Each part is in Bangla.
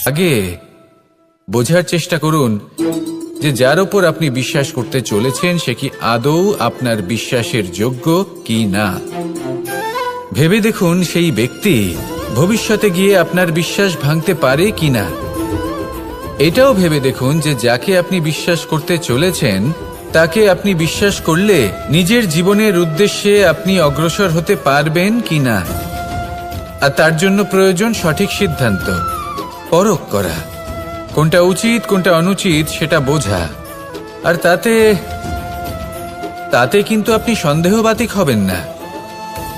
আগে বোঝার চেষ্টা করুন যে যার উপর আপনি বিশ্বাস করতে চলেছেন সে কি আদৌ আপনার বিশ্বাসের যোগ্য কি না। ভেবে দেখুন সেই ব্যক্তি ভবিষ্যতে গিয়ে আপনার বিশ্বাস ভাঙতে পারে কি না। এটাও ভেবে দেখুন যে যাকে আপনি বিশ্বাস করতে চলেছেন তাকে আপনি বিশ্বাস করলে নিজের জীবনের উদ্দেশ্যে আপনি অগ্রসর হতে পারবেন কি না। আর তার জন্য প্রয়োজন সঠিক সিদ্ধান্ত, পরখ করা, কোনটা উচিত কোনটা অনুচিত সেটা বোঝা। আর তাতে কিন্তু আপনি সন্দেহবাতিক হবেন না,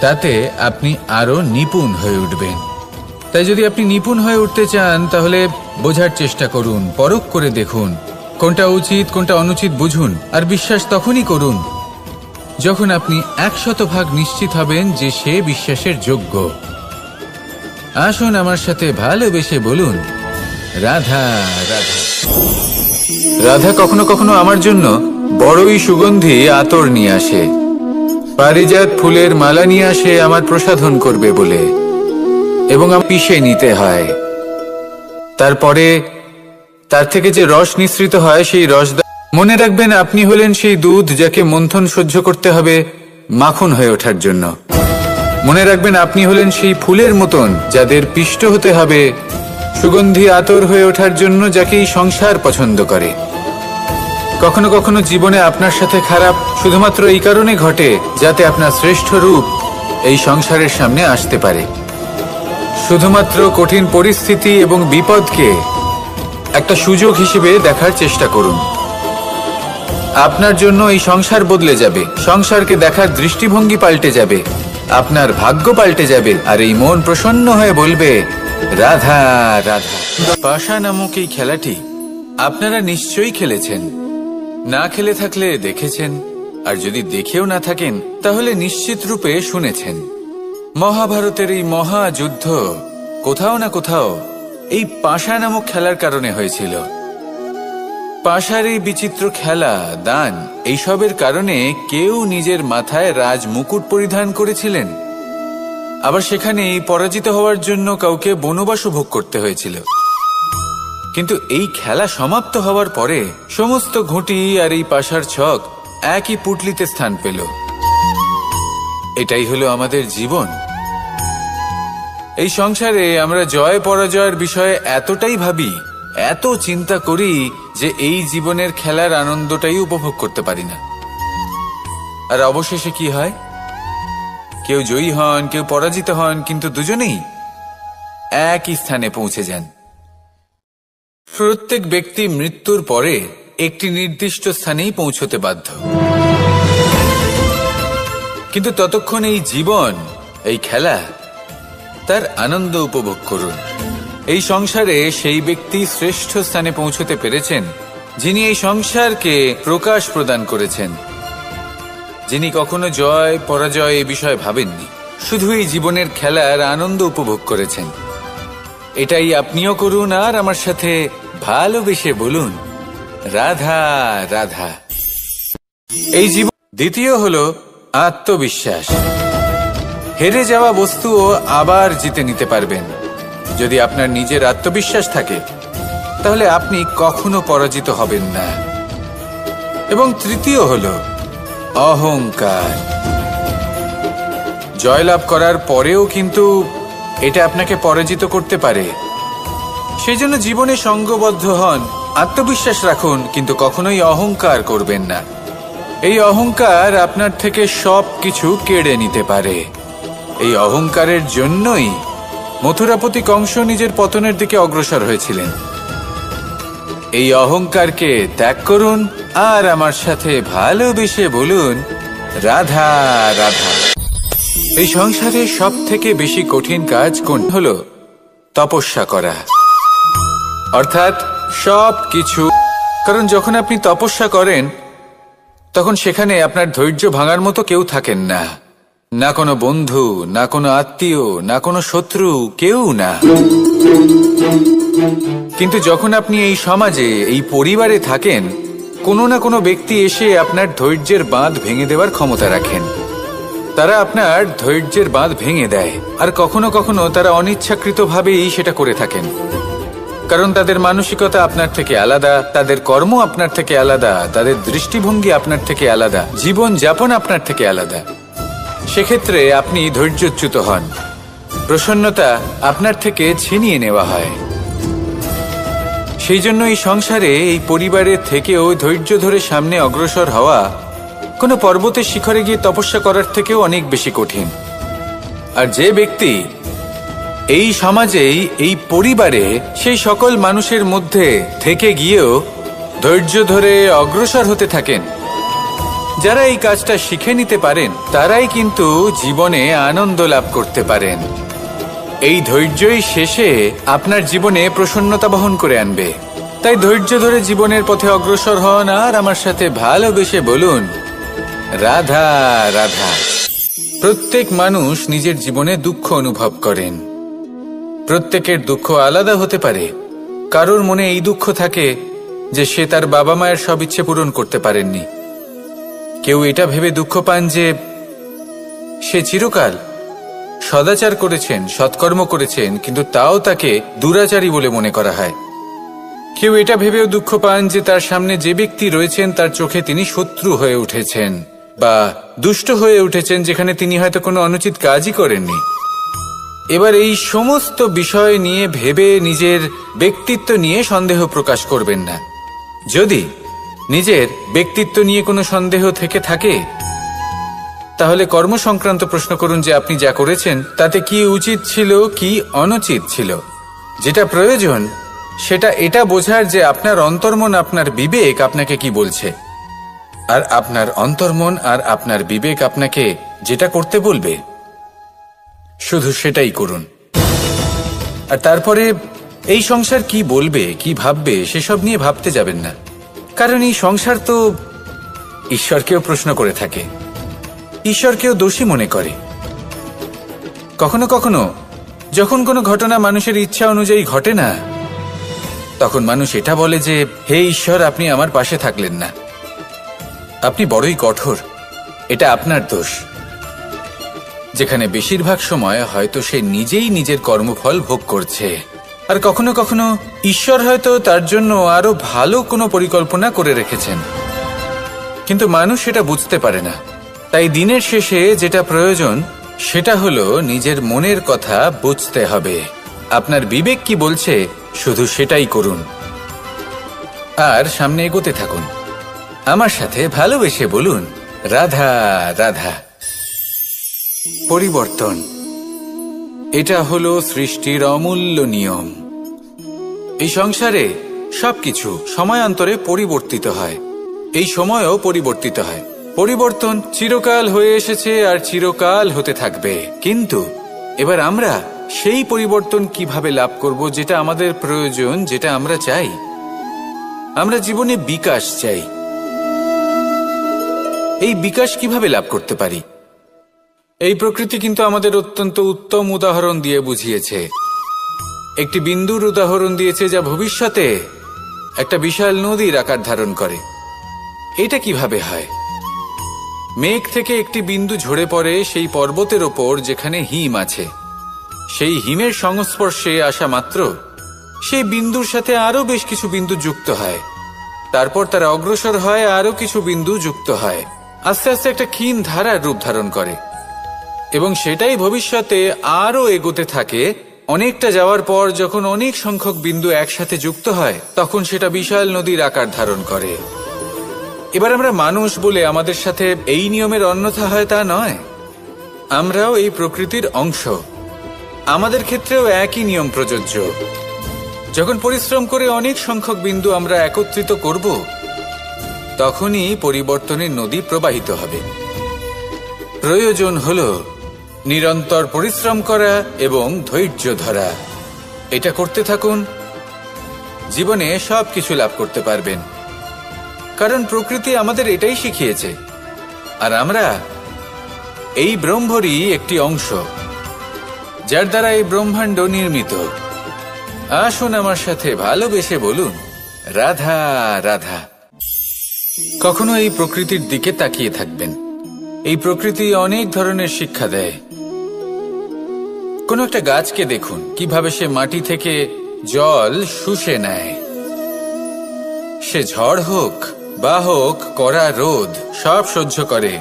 তাতে আপনি আরো নিপুণ হয়ে উঠবেন। তাই যদি আপনি নিপুণ হয়ে উঠতে চান তাহলে বোঝার চেষ্টা করুন, পরখ করে দেখুন কোনটা উচিত কোনটা অনুচিত বুঝুন। আর বিশ্বাস তখনই করুন যখন আপনি 100% নিশ্চিত হবেন যে সে বিশ্বাসের যোগ্য। আসুন আমার সাথে ভালোবেসে বলুন, রাধা রাধা। রাধা কখনো কখনো আমার জন্য বড়ই সুগন্ধি আতর নিয়ে আসে, পারিজাত ফুলের মালা নিয়ে আসে আমার প্রসাধন করবে বলে, এবং আমি পিষে নিতে হয়। তারপরে তার থেকে যে রস নিঃসৃত হয় সেই রস মনে রাখবেন আপনি হলেন সেই দুধ যাকে মন্থন সহ্য করতে হবে মাখন হয়ে ওঠার জন্য। মনে রাখবেন আপনি হলেন সেই ফুলের মতন যাদের পিষ্ট হতে হবে সুগন্ধি আতর হয়ে ওঠার জন্য, যাকে এই সংসার পছন্দ করে। কখনো কখনো জীবনে আপনার সাথে খারাপ শুধুমাত্র এই কারণে ঘটে যাতে আপনার শ্রেষ্ঠ রূপ এই সংসারের সামনে আসতে পারে। শুধুমাত্র কঠিন পরিস্থিতি এবং বিপদকে একটা সুযোগ হিসেবে দেখার চেষ্টা করুন। আপনার জন্য এই সংসার বদলে যাবে, সংসারকে দেখার দৃষ্টিভঙ্গি পাল্টে যাবে, আপনার ভাগ্য পাল্টে যাবে, আর এই মন প্রসন্ন হয়ে বলবে রাধা রাধা। পাশা নামক এই খেলাটি আপনারা নিশ্চয়ই খেলেছেন, না খেলে থাকলে দেখেছেন, আর যদি দেখেও না থাকেন তাহলে নিশ্চিত রূপে শুনেছেন। মহাভারতের এই মহাযুদ্ধ কোথাও না কোথাও এই পাশা নামক খেলার কারণে হয়েছিল। পাশার এই বিচিত্র খেলা, দান, এইসবের কারণে কেউ নিজের মাথায় রাজ মুকুট পরিধান করেছিলেন, আবার সেখানেই পরাজিত হওয়ার জন্য কাউকে বনবাসও ভোগ করতে হয়েছিল। কিন্তু এই খেলা সমাপ্ত হওয়ার পরে সমস্ত ঘুঁটি আর এই পাশার ছক একই পুটলিতে স্থান পেল। এটাই হলো আমাদের জীবন। এই সংসারে আমরা জয় পরাজয়ের বিষয়ে এতটাই ভাবি, এত চিন্তা করি যে এই জীবনের খেলার আনন্দটাই উপভোগ করতে পারি না। আর অবশেষে কি হয়? কেউ জয়ী হন, কেউ পরাজিত হন, কিন্তু দুজনেই একই স্থানে পৌঁছে যান। প্রত্যেক ব্যক্তি মৃত্যুর পরে একটি নির্দিষ্ট স্থানেই পৌঁছতে বাধ্য, কিন্তু ততক্ষণ এই জীবন, এই খেলা, তার আনন্দ উপভোগ করুন। এই সংসারে সেই ব্যক্তি শ্রেষ্ঠ স্থানে পৌঁছতে পেরেছেন যিনি এই সংসারকে প্রকাশ প্রদান করেছেন, যিনি কখনো জয় পরাজয় এ বিষয়ে ভাবেননি, শুধু এই জীবনের খেলার আনন্দ উপভোগ করেছেন। এটাই আপনিও করুন আর আমার সাথে ভালোবেসে বলুন রাধা রাধা। এই জীবন। দ্বিতীয় হলো আত্মবিশ্বাস। হেরে যাওয়া বস্তুও আবার জিতে নিতে পারবেন যদি আপনার নিজের আত্মবিশ্বাস থাকে, তাহলে আপনি কখনো পরাজিত হবেন না। এবং তৃতীয় হলো অহংকার। জয়লাভ করার পরেও কিন্তু এটা আপনাকে পরাজিত করতে পারে। সেই জন্য জীবনে সঙ্গবদ্ধ হন, আত্মবিশ্বাস রাখুন, কিন্তু কখনোই অহংকার করবেন না। এই অহংকার আপনার থেকে সবকিছু কেড়ে নিতে পারে। এই অহংকারের জন্যই মথুরাপতি কংস নিজের পতনের দিকে অগ্রসর হয়েছিলেন। এই অহংকারকে ত্যাগ করুন আর আমার সাথে ভালোবেসে বলুন রাধা রাধা। এই সংসারে সব থেকে বেশি কঠিন কাজ কোন হলো? তপস্যা করা, অর্থাৎ সব কিছু। কারণ যখন আপনি তপস্যা করেন তখন সেখানে আপনার ধৈর্য ভাঙার মতো কেউ থাকেন না, না কোনো বন্ধু, না কোনো আত্মীয়, না কোনো শত্রু, কেউ না। কিন্তু যখন আপনি এই সমাজে, এই পরিবারে থাকেন, কোনো না কোনো ব্যক্তি এসে আপনার ধৈর্যের বাঁধ ভেঙে দেওয়ার ক্ষমতা রাখেন। তারা আপনার ধৈর্যের বাঁধ ভেঙে দেয়, আর কখনো কখনো তারা অনিচ্ছাকৃতভাবেই সেটা করে থাকেন। কারণ তাদের মানসিকতা আপনার থেকে আলাদা, তাদের কর্ম আপনার থেকে আলাদা, তাদের দৃষ্টিভঙ্গি আপনার থেকে আলাদা, জীবন যাপন আপনার থেকে আলাদা। সেক্ষেত্রে আপনি ধৈর্যচ্যুত হন, প্রসন্নতা আপনার থেকে ছিনিয়ে নেওয়া হয়। সেই জন্য এই সংসারে, এই পরিবারের থেকেও ধৈর্য ধরে সামনে অগ্রসর হওয়া কোনো পর্বতের শিখরে গিয়ে তপস্যা করার থেকেও অনেক বেশি কঠিন। আর যে ব্যক্তি এই সমাজেই, এই পরিবারে, সেই সকল মানুষের মধ্যে থেকে গিয়েও ধৈর্য ধরে অগ্রসর হতে থাকেন, যারা এই কাজটা শিখে নিতে পারেন, তারাই কিন্তু জীবনে আনন্দ লাভ করতে পারেন। এই ধৈর্যই শেষে আপনার জীবনে প্রসন্নতা বহন করে আনবে। তাই ধৈর্য ধরে জীবনের পথে অগ্রসর হন আর আমার সাথে ভালোবেসে বলুন, রাধা রাধা। প্রত্যেক মানুষ নিজের জীবনে দুঃখ অনুভব করেন। প্রত্যেকের দুঃখ আলাদা হতে পারে। কারোর মনে এই দুঃখ থাকে যে সে তার বাবা মায়ের সব ইচ্ছে পূরণ করতে পারেননি। কেউ এটা ভেবে দুঃখ পান যে সে চিরকাল সদাচার করেছেন, সৎকর্ম করেছেন, কিন্তু তাও তাকে দুরাচারী বলে মনে করা হয়। কেউ এটা ভেবেও দুঃখ পান যে তার সামনে যে ব্যক্তি রয়েছেন তার চোখে তিনি শত্রু হয়ে উঠেছেন বা দুষ্ট হয়ে উঠেছেন, যেখানে তিনি হয়তো কোনো অনুচিত কাজই করেননি। এবার এই সমস্ত বিষয় নিয়ে ভেবে নিজের ব্যক্তিত্ব নিয়ে সন্দেহ প্রকাশ করবেন না। যদি নিজের ব্যক্তিত্ব নিয়ে কোনো সন্দেহ থেকে থাকে, তাহলে কর্ম সংক্রান্ত প্রশ্ন করুন যে আপনি যা করেছেন তাতে কি উচিত ছিল, কি অনুচিত ছিল। যেটা প্রয়োজন সেটা এটা বোঝার যে আপনার অন্তর্মন, আপনার বিবেক আপনাকে কি বলছে, আর আপনার অন্তর্মন আর আপনার বিবেক আপনাকে যেটা করতে বলবে শুধু সেটাই করুন। আর তারপরে এই সংসার কি বলবে, কি ভাববে সেসব নিয়ে ভাবতে যাবেন না। কারণ এই সংসার তো ঈশ্বরকেও প্রশ্ন করে থাকে, ঈশ্বরকেও দোষী মনে করে। কখনো কখনো যখন কোনো ঘটনা মানুষের ইচ্ছা অনুযায়ী ঘটে না, তখন মানুষ এটা বলে যে হে ঈশ্বর, আপনি আমার পাশে থাকলেন না, আপনি বড়ই কঠোর, এটা আপনার দোষ। যেখানে বেশিরভাগ সময় হয়তো সে নিজেই নিজের কর্মফল ভোগ করছে। আর কখনো কখনো ঈশ্বর হয়তো তার জন্য আরো ভালো কোনো পরিকল্পনা করে রেখেছেন, কিন্তু মানুষ সেটা বুঝতে পারে না। তাই দিনের শেষে যেটা প্রয়োজন সেটা হলো নিজের মনের কথা বুঝতে হবে। আপনার বিবেক কি বলছে শুধু সেটাই করুন আর সামনে এগোতে থাকুন। আমার সাথে ভালোবেসে বলুন, রাধা রাধা। পরিবর্তন, এটা হলো সৃষ্টির অমূল্য নিয়ম। এই সংসারে সবকিছু সময়ান্তরে পরিবর্তিত হয়, এই সময়ও পরিবর্তিত হয়। পরিবর্তন চিরকাল হয়ে এসেছে আর চিরকাল হতে থাকবে। কিন্তু এবার আমরা সেই পরিবর্তন কিভাবে লাভ করব, যেটা আমাদের প্রয়োজন, যেটা আমরা চাই। আমরা জীবনে বিকাশ চাই। এই বিকাশ কিভাবে লাভ করতে পারি? এই প্রকৃতি কিন্তু আমাদের অত্যন্ত উত্তম উদাহরণ দিয়ে বুঝিয়েছে। একটি বিন্দুর উদাহরণ দিয়েছে যা ভবিষ্যতে একটা বিশাল নদীর আকার ধারণ করে। এটা কিভাবে হয়? মেঘ থেকে একটি বিন্দু ঝরে পড়ে সেই পর্বতের ওপর যেখানে হিম আছে। সেই হিমের সংস্পর্শে আসা মাত্র সেই বিন্দুর সাথে আরো বেশ কিছু বিন্দু যুক্ত হয়। তারপর তারা অগ্রসর হয়, আরো কিছু বিন্দু যুক্ত হয়, আস্তে আস্তে একটা ক্ষীণ ধারার রূপ ধারণ করে এবং সেটাই ভবিষ্যতে আরো এগোতে থাকে। অনেকটা যাওয়ার পর যখন অনেক সংখ্যক বিন্দু একসাথে যুক্ত হয়, তখন সেটা বিশাল নদীর আকার ধারণ করে। এবার আমরা মানুষ বলে আমাদের সাথে এই নিয়মের অন্যথা হয় তা নয়। আমরাও এই প্রকৃতির অংশ, আমাদের ক্ষেত্রেও একই নিয়ম প্রযোজ্য। যখন পরিশ্রম করে অনেক সংখ্যক বিন্দু আমরা একত্রিত করব, তখনই পরিবর্তনের নদী প্রবাহিত হবে। প্রয়োজন হলো নিরন্তর পরিশ্রম করা এবং ধৈর্য ধরা। এটা করতে থাকুন, জীবনে সবকিছু লাভ করতে পারবেন। কারণ প্রকৃতি আমাদের এটাই শিখিয়েছে, আর আমরা এই ব্রহ্মরই একটি অংশ, যার দ্বারা এই ব্রহ্মাণ্ড নির্মিত। আসুন আমার সাথে ভালোবেসে বলুন, রাধা রাধা। কখনো এই প্রকৃতির দিকে তাকিয়ে থাকবেন। এই প্রকৃতি অনেক ধরনের শিক্ষা দেয়। কোনো একটা গাছকে দেখুন, কিভাবে সে মাটি থেকে জল শুষে নেয়। সে ঝড় হোক বা হোক কড়া রোদ সব সহ্য করে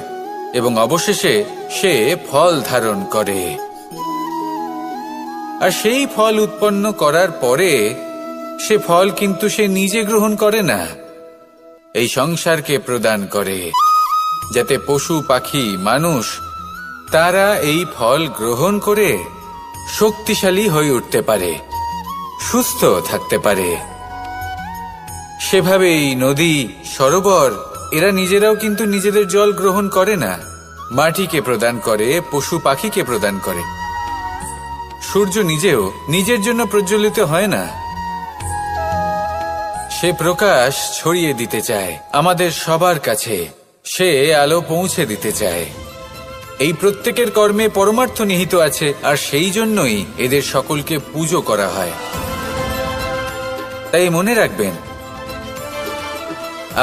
এবং অবশেষে সে ফল ধারণ করে। আর সেই ফল উৎপন্ন করার পরে সে ফল কিন্তু সে নিজে গ্রহণ করে না, এই সংসারকে প্রদান করে, যাতে পশু পাখি মানুষ তারা এই ফল গ্রহণ করে শক্তিশালী হয়ে উঠতে পারে, সুস্থ থাকতে পারে। সেভাবেই নদী, সরোবর এরা নিজেরাও কিন্তু নিজেদের জল গ্রহণ করে না, মাটিকে প্রদান করে, পশু পাখিকে প্রদান করে। সূর্য নিজেও নিজের জন্য প্রজ্বলিত হয় না, সে প্রকাশ ছড়িয়ে দিতে চায় আমাদের সবার কাছে, সে আলো পৌঁছে দিতে চায়। এই প্রত্যেকের কর্মে পরমার্থ নিহিত আছে, আর সেই জন্যই এদের সকলকে পুজো করা হয়। তাই মনে রাখবেন,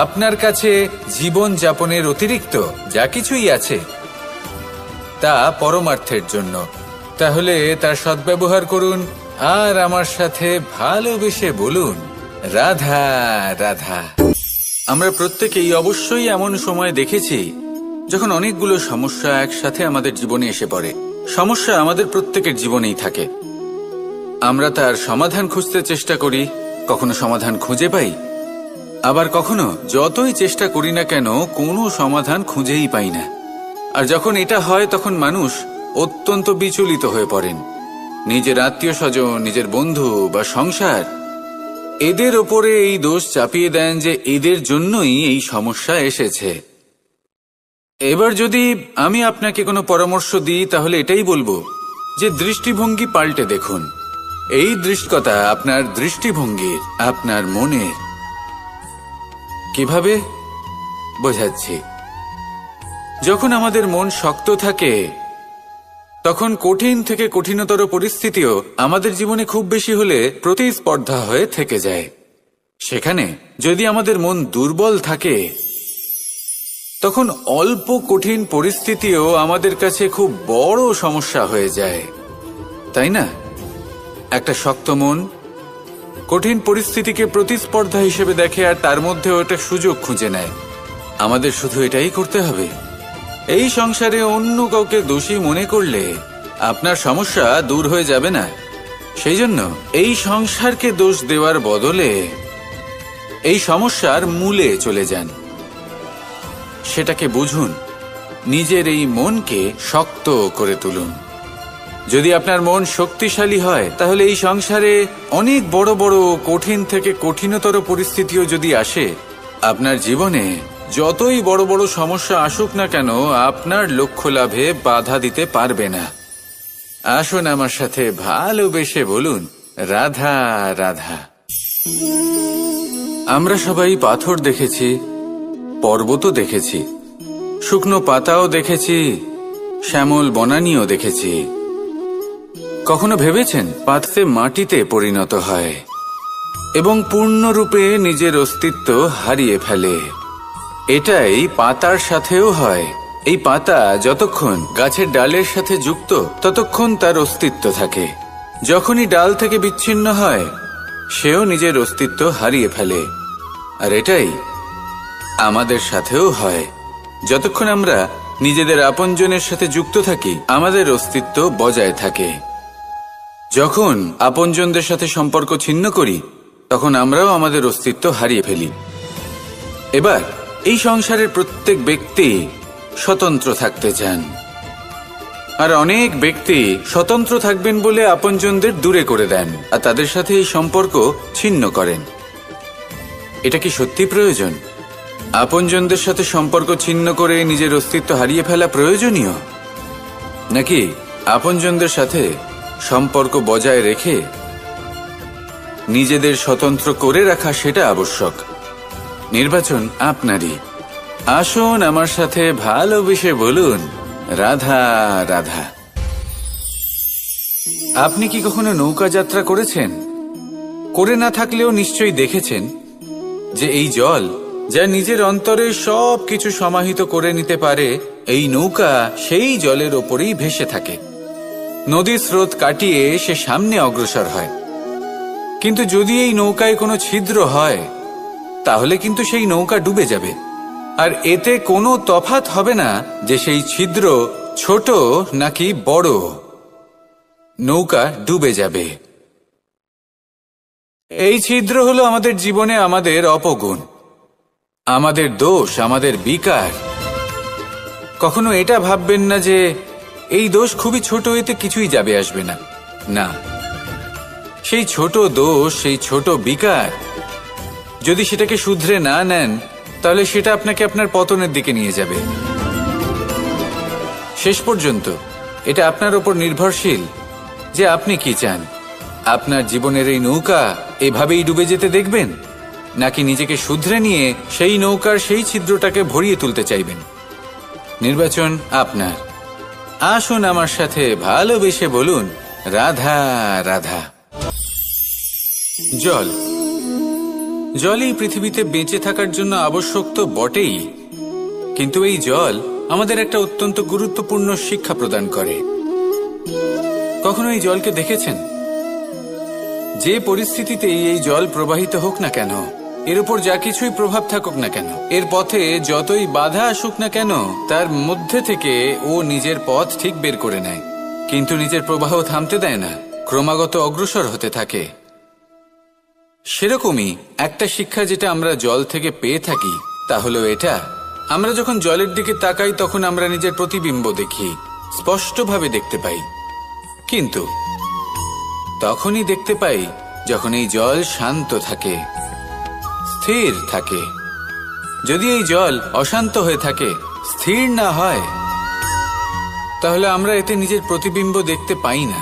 আপনার কাছে জীবন যাপনের অতিরিক্ত যা কিছুই আছে তা পরমার্থের জন্য। তাহলে তার সদ্ব্যবহার করুন আর আমার সাথে ভালোবেসে বলুন, রাধা রাধা। আমরা প্রত্যেকেই অবশ্যই এমন সময় দেখেছি যখন অনেকগুলো সমস্যা একসাথে আমাদের জীবনে এসে পড়ে। সমস্যা আমাদের প্রত্যেকের জীবনেই থাকে, আমরা তার সমাধান খুঁজতে চেষ্টা করি, কখনো সমাধান খুঁজে পাই, আবার কখনো যতই চেষ্টা করি না কেন কোনো সমাধান খুঁজেই পাই না। আর যখন এটা হয় তখন মানুষ অত্যন্ত বিচলিত হয়ে পড়েন। নিজের আত্মীয় স্বজন, নিজের বন্ধু বা সংসার এদের ওপরে এই দোষ চাপিয়ে দেন যে এদের জন্যই এই সমস্যা এসেছে। এবার যদি আমি আপনাকে কোনো পরামর্শ দিই তাহলে এটাই বলবো যে দৃষ্টিভঙ্গি পাল্টে দেখুন। এই দৃষ্টিকতা আপনার দৃষ্টিভঙ্গির, আপনার মনের। কিভাবে বোঝাচ্ছি? যখন আমাদের মন শক্ত থাকে তখন কঠিন থেকে কঠিনতর পরিস্থিতিও আমাদের জীবনে খুব বেশি হলে প্রতিস্পর্ধা হয়ে থেকে যায়। সেখানে যদি আমাদের মন দুর্বল থাকে তখন অল্প কঠিন পরিস্থিতিও আমাদের কাছে খুব বড় সমস্যা হয়ে যায়, তাই না? একটা শক্ত মন কঠিন পরিস্থিতিকে প্রতিস্পর্ধা হিসেবে দেখে আর তার মধ্যেও একটা সুযোগ খুঁজে নেয়। আমাদের শুধু এটাই করতে হবে। এই সংসারে অন্য কাউকে দোষী মনে করলে আপনার সমস্যা দূর হয়ে যাবে না। সেই জন্য এই সংসারকে দোষ দেওয়ার বদলে এই সমস্যার মূলে চলে যান, সেটাকে বুঝুন, নিজের এই মনকে শক্ত করে তুলুন। যদি আপনার মন শক্তিশালী হয় তাহলে এই সংসারে অনেক বড় বড় কঠিন থেকে কঠিনতর পরিস্থিতিও যদি আসে, আপনার জীবনে যতই বড় বড় সমস্যা আসুক না কেন আপনার লক্ষ্য লাভে বাধা দিতে পারবে না। আসুন আমার সাথে ভালোবেসে বলুন, রাধা রাধা। আমরা সবাই পাথর দেখেছি, পর্বতও দেখেছি, শুকনো পাতাও দেখেছি, শ্যামল বনানীও দেখেছি। কখনো ভেবেছেন পাততে মাটিতে পরিণত হয় এবং পূর্ণরূপে নিজের অস্তিত্ব হারিয়ে ফেলে? এটাই পাতার সাথেও হয়। এই পাতা যতক্ষণ গাছের ডালের সাথে যুক্ত ততক্ষণ তার অস্তিত্ব থাকে। যখনই ডাল থেকে বিচ্ছিন্ন হয় সেও নিজের অস্তিত্ব হারিয়ে ফেলে। আর এটাই আমাদের সাথেও হয়। যতক্ষণ আমরা নিজেদের আপনজনের সাথে যুক্ত থাকি আমাদের অস্তিত্ব বজায় থাকে। যখন আপনজনদের সাথে সম্পর্ক ছিন্ন করি তখন আমরাও আমাদের অস্তিত্ব হারিয়ে ফেলি। এবার এই সংসারের প্রত্যেক ব্যক্তি স্বতন্ত্র থাকতে চান, আর অনেক ব্যক্তি স্বতন্ত্র থাকবেন বলে আপনজনদের দূরে করে দেন আর তাদের সাথে এই সম্পর্ক ছিন্ন করেন। এটা কি সত্যি প্রয়োজন? আপনজনদের সাথে সম্পর্ক ছিন্ন করে নিজের অস্তিত্ব হারিয়ে ফেলা প্রয়োজনীয়, নাকি আপনজনদের সাথে সম্পর্ক বজায় রেখে নিজেদের স্বতন্ত্র করে রাখা সেটা আবশ্যক? নির্বাচন আপনারই। আসুন আমার সাথে ভালোবেসে বলুন, রাধা রাধা। আপনি কি কখনো নৌকা যাত্রা করেছেন? করে না থাকলেও নিশ্চয়ই দেখেছেন যে এই জল যা নিজের অন্তরে সব কিছু সমাহিত করে নিতে পারে, এই নৌকা সেই জলের ওপরেই ভেসে থাকে। নদীর স্রোত কাটিয়ে সে সামনে অগ্রসর হয়, কিন্তু যদি এই নৌকায় কোনো ছিদ্র হয় তাহলে কিন্তু সেই নৌকা ডুবে যাবে। আর এতে কোনো তফাৎ হবে না যে সেই ছিদ্র ছোট নাকি বড়, নৌকা ডুবে যাবে। এই ছিদ্র হলো আমাদের জীবনে আমাদের অপগুণ, আমাদের দোষ, আমাদের বিকার। কখনো এটা ভাববেন না যে এই দোষ খুবই ছোট, এতে কিছুই যাবে আসবে না। না, সেই ছোট দোষ, সেই ছোট বিকার যদি সেটাকে শুধরে না নেন তাহলে সেটা আপনাকে আপনার পতনের দিকে নিয়ে যাবে। শেষ পর্যন্ত এটা আপনার উপর নির্ভরশীল যে আপনি কি চান। আপনার জীবনের এই নৌকা এভাবেই ডুবে যেতে দেখবেন, নাকি নিজেকে শুধরে নিয়ে সেই নৌকার সেই ছিদ্রটাকে ভরিয়ে তুলতে চাইবেন। নির্বাচন আপনার। আসুন আমার সাথে ভালোবেসে বলুন, রাধা রাধা। জল, জলই পৃথিবীতে বেঁচে থাকার জন্য আবশ্যক তো বটেই, কিন্তু এই জল আমাদের একটা অত্যন্ত গুরুত্বপূর্ণ শিক্ষা প্রদান করে। কখনো এই জলকে দেখেছেন? যে পরিস্থিতিতেই এই জল প্রবাহিত হোক না কেন, এর উপর যা কিছুই প্রভাব থাকুক না কেন, এর পথে যতই বাধা আসুক না কেন, তার মধ্যে থেকে ও নিজের পথ ঠিক বের করে নেয়, কিন্তু নিজের প্রবাহ থামতে দেয় না, ক্রমাগত অগ্রসর হতে থাকে। সেরকমই একটা শিক্ষা যেটা আমরা জল থেকে পেয়ে থাকি তা হলো এটা, আমরা যখন জলের দিকে তাকাই তখন আমরা নিজের প্রতিবিম্ব দেখি, স্পষ্টভাবে দেখতে পাই, কিন্তু তখনই দেখতে পাই যখন এই জল শান্ত থাকে, স্থির থাকে। যদি এই জল অশান্ত হয়ে থাকে, স্থির না হয়, তাহলে আমরা এতে নিজের প্রতিবিম্ব দেখতে পাই না।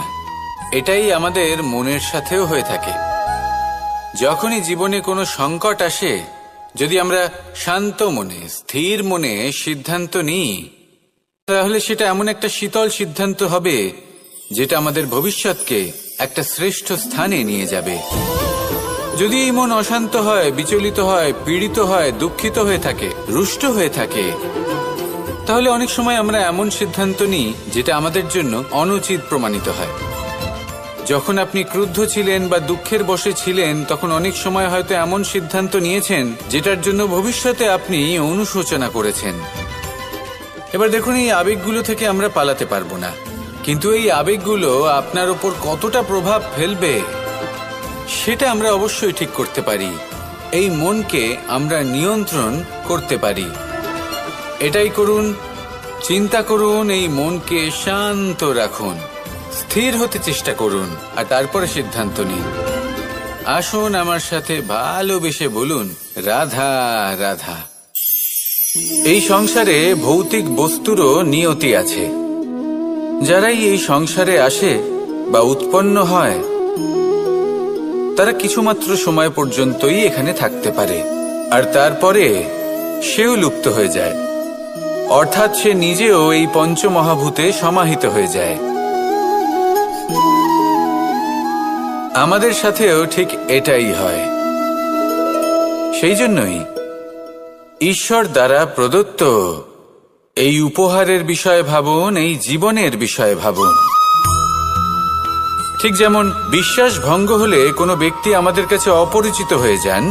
এটাই আমাদের মনের সাথেও হয়ে থাকে। যখনই জীবনে কোনো সংকট আসে, যদি আমরা শান্ত মনে, স্থির মনে সিদ্ধান্ত নিই, তাহলে সেটা এমন একটা শীতল সিদ্ধান্ত হবে যেটা আমাদের ভবিষ্যৎকে একটা শ্রেষ্ঠ স্থানে নিয়ে যাবে। যদি এই মন অশান্ত হয়, বিচলিত হয়, পীড়িত হয়, দুঃখিত হয়ে থাকে, রুষ্ট হয়ে থাকে, তাহলে অনেক সময় আমরা এমন সিদ্ধান্ত নিই যেটা আমাদের জন্য অনুচিত প্রমাণিত হয়। যখন আপনি ক্রুদ্ধ ছিলেন বা দুঃখের বশে ছিলেন, তখন অনেক সময় হয়তো এমন সিদ্ধান্ত নিয়েছেন যেটার জন্য ভবিষ্যতে আপনি অনুশোচনা করেছেন। এবার দেখুন, এই আবেগগুলো থেকে আমরা পালাতে পারবো না, কিন্তু এই আবেগগুলো আপনার উপর কতটা প্রভাব ফেলবে সেটা আমরা অবশ্যই ঠিক করতে পারি। এই মনকে আমরা নিয়ন্ত্রণ করতে পারি। এটাই করুন, চিন্তা করুন, এই মনকে শান্ত রাখুন, স্থির হতে চেষ্টা করুন, আর তারপরে সিদ্ধান্ত নিন। আসুন আমার সাথে ভালোবেসে বলুন, রাধা রাধা। এই সংসারে ভৌতিক বস্তুরও নিয়তি আছে। যারাই এই সংসারে আসে বা উৎপন্ন হয়, তারা কিছুমাত্র সময় পর্যন্তই এখানে থাকতে পারে, আর তারপরে সেও লুপ্ত হয়ে যায়, অর্থাৎ সে নিজেও এই পঞ্চমহাভূতে সমাহিত হয়ে যায়। আমাদের সাথেও ঠিক এটাই হয়। সেই জন্যই ঈশ্বর দ্বারা প্রদত্ত এই উপহারের বিষয়ে ভাবুন, এই জীবনের বিষয়ে ভাবুন। ঠিক যেমন বিশ্বাস ভঙ্গ হলে কোনো ব্যক্তি আমাদের কাছে অপরিচিত হয়ে যান,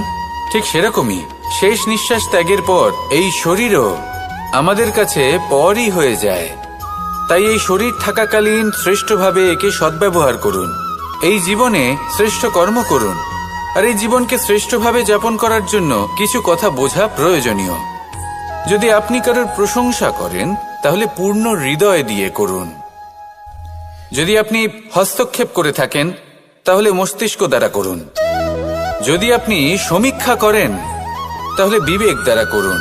ঠিক সেরকমই শেষ নিঃশ্বাস ত্যাগের পর এই শরীরও আমাদের কাছে পরই হয়ে যায়। তাই এই শরীর থাকাকালীন শ্রেষ্ঠভাবে একে সদ্ব্যবহার করুন, এই জীবনে শ্রেষ্ঠ কর্ম করুন, আর এই জীবনকে শ্রেষ্ঠভাবে যাপন করার জন্য কিছু কথা বোঝা প্রয়োজনীয়। যদি আপনি কারোর প্রশংসা করেন তাহলে পূর্ণ হৃদয় দিয়ে করুন। যদি আপনি হস্তক্ষেপ করে থাকেন তাহলে মস্তিষ্ক দ্বারা করুন। যদি আপনি সমীক্ষা করেন তাহলে বিবেক দ্বারা করুন।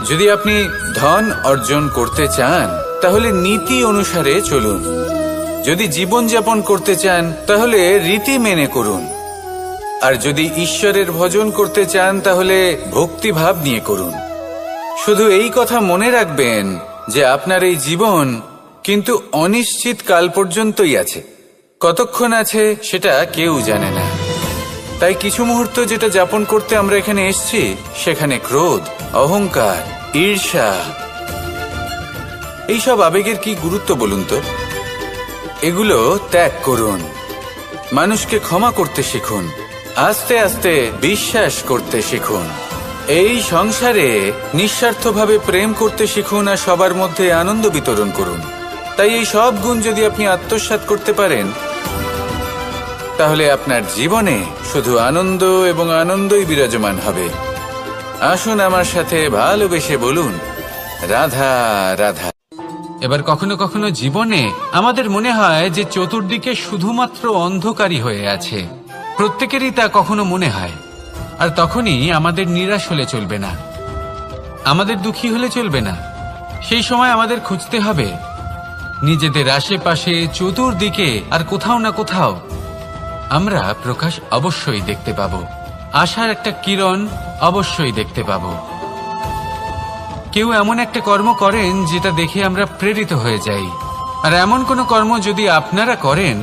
যদি আপনি ধন অর্জন করতে চান তাহলে নীতি অনুসারে চলুন। যদি জীবনযাপন করতে চান তাহলে রীতি মেনে করুন। আর যদি ঈশ্বরের ভজন করতে চান তাহলে ভক্তিভাব নিয়ে করুন। শুধু এই কথা মনে রাখবেন যে আপনার এই জীবন কিন্তু অনিশ্চিত কাল পর্যন্তই আছে। কতক্ষণ আছে সেটা কেউ জানে না। তাই কিছু মুহূর্ত যেটা যাপন করতে আমরা এখানে এসেছি, সেখানে ক্রোধ, অহংকার, ঈর্ষা, এইসব আবেগের কি গুরুত্ব বলুন তো? এগুলো ত্যাগ করুন। মানুষকে ক্ষমা করতে শিখুন, আস্তে আস্তে বিশ্বাস করতে শিখুন, এই সংসারে নিঃস্বার্থভাবে প্রেম করতে শিখুন আর সবার মধ্যে আনন্দ বিতরণ করুন। তাই এই সব গুণ যদি আপনি আত্মসাৎ করতে পারেন, তাহলে আপনার জীবনে শুধু আনন্দ এবং আনন্দই বিরাজমান হবে। আসুন আমার সাথে ভালোবেসে বলুন, রাধা রাধা। এবার কখনো কখনো জীবনে আমাদের মনে হয় যে চতুর্দিকে শুধুমাত্র অন্ধকারই হয়ে আছে, প্রত্যেকেরই তা কখনো মনে হয়। আর তখনই আমাদের নিরাশ হলে চলবে না, আমাদের দুঃখী হলে চলবে না। সেই সময় আমাদের খুঁজতে হবে নিজেদের আশেপাশে, চতুর্দিকে আর কোথাও না কোথাও আমরা প্রকাশ অবশ্যই দেখতে পাব, আশার একটা কিরণ অবশ্যই দেখতে পাব। কেউ এমন একটা কর্ম করেন যেটা দেখে আমরা প্রেরিত হয়ে যাই, আর এমন কোনো কর্ম যদি আপনারা করেন,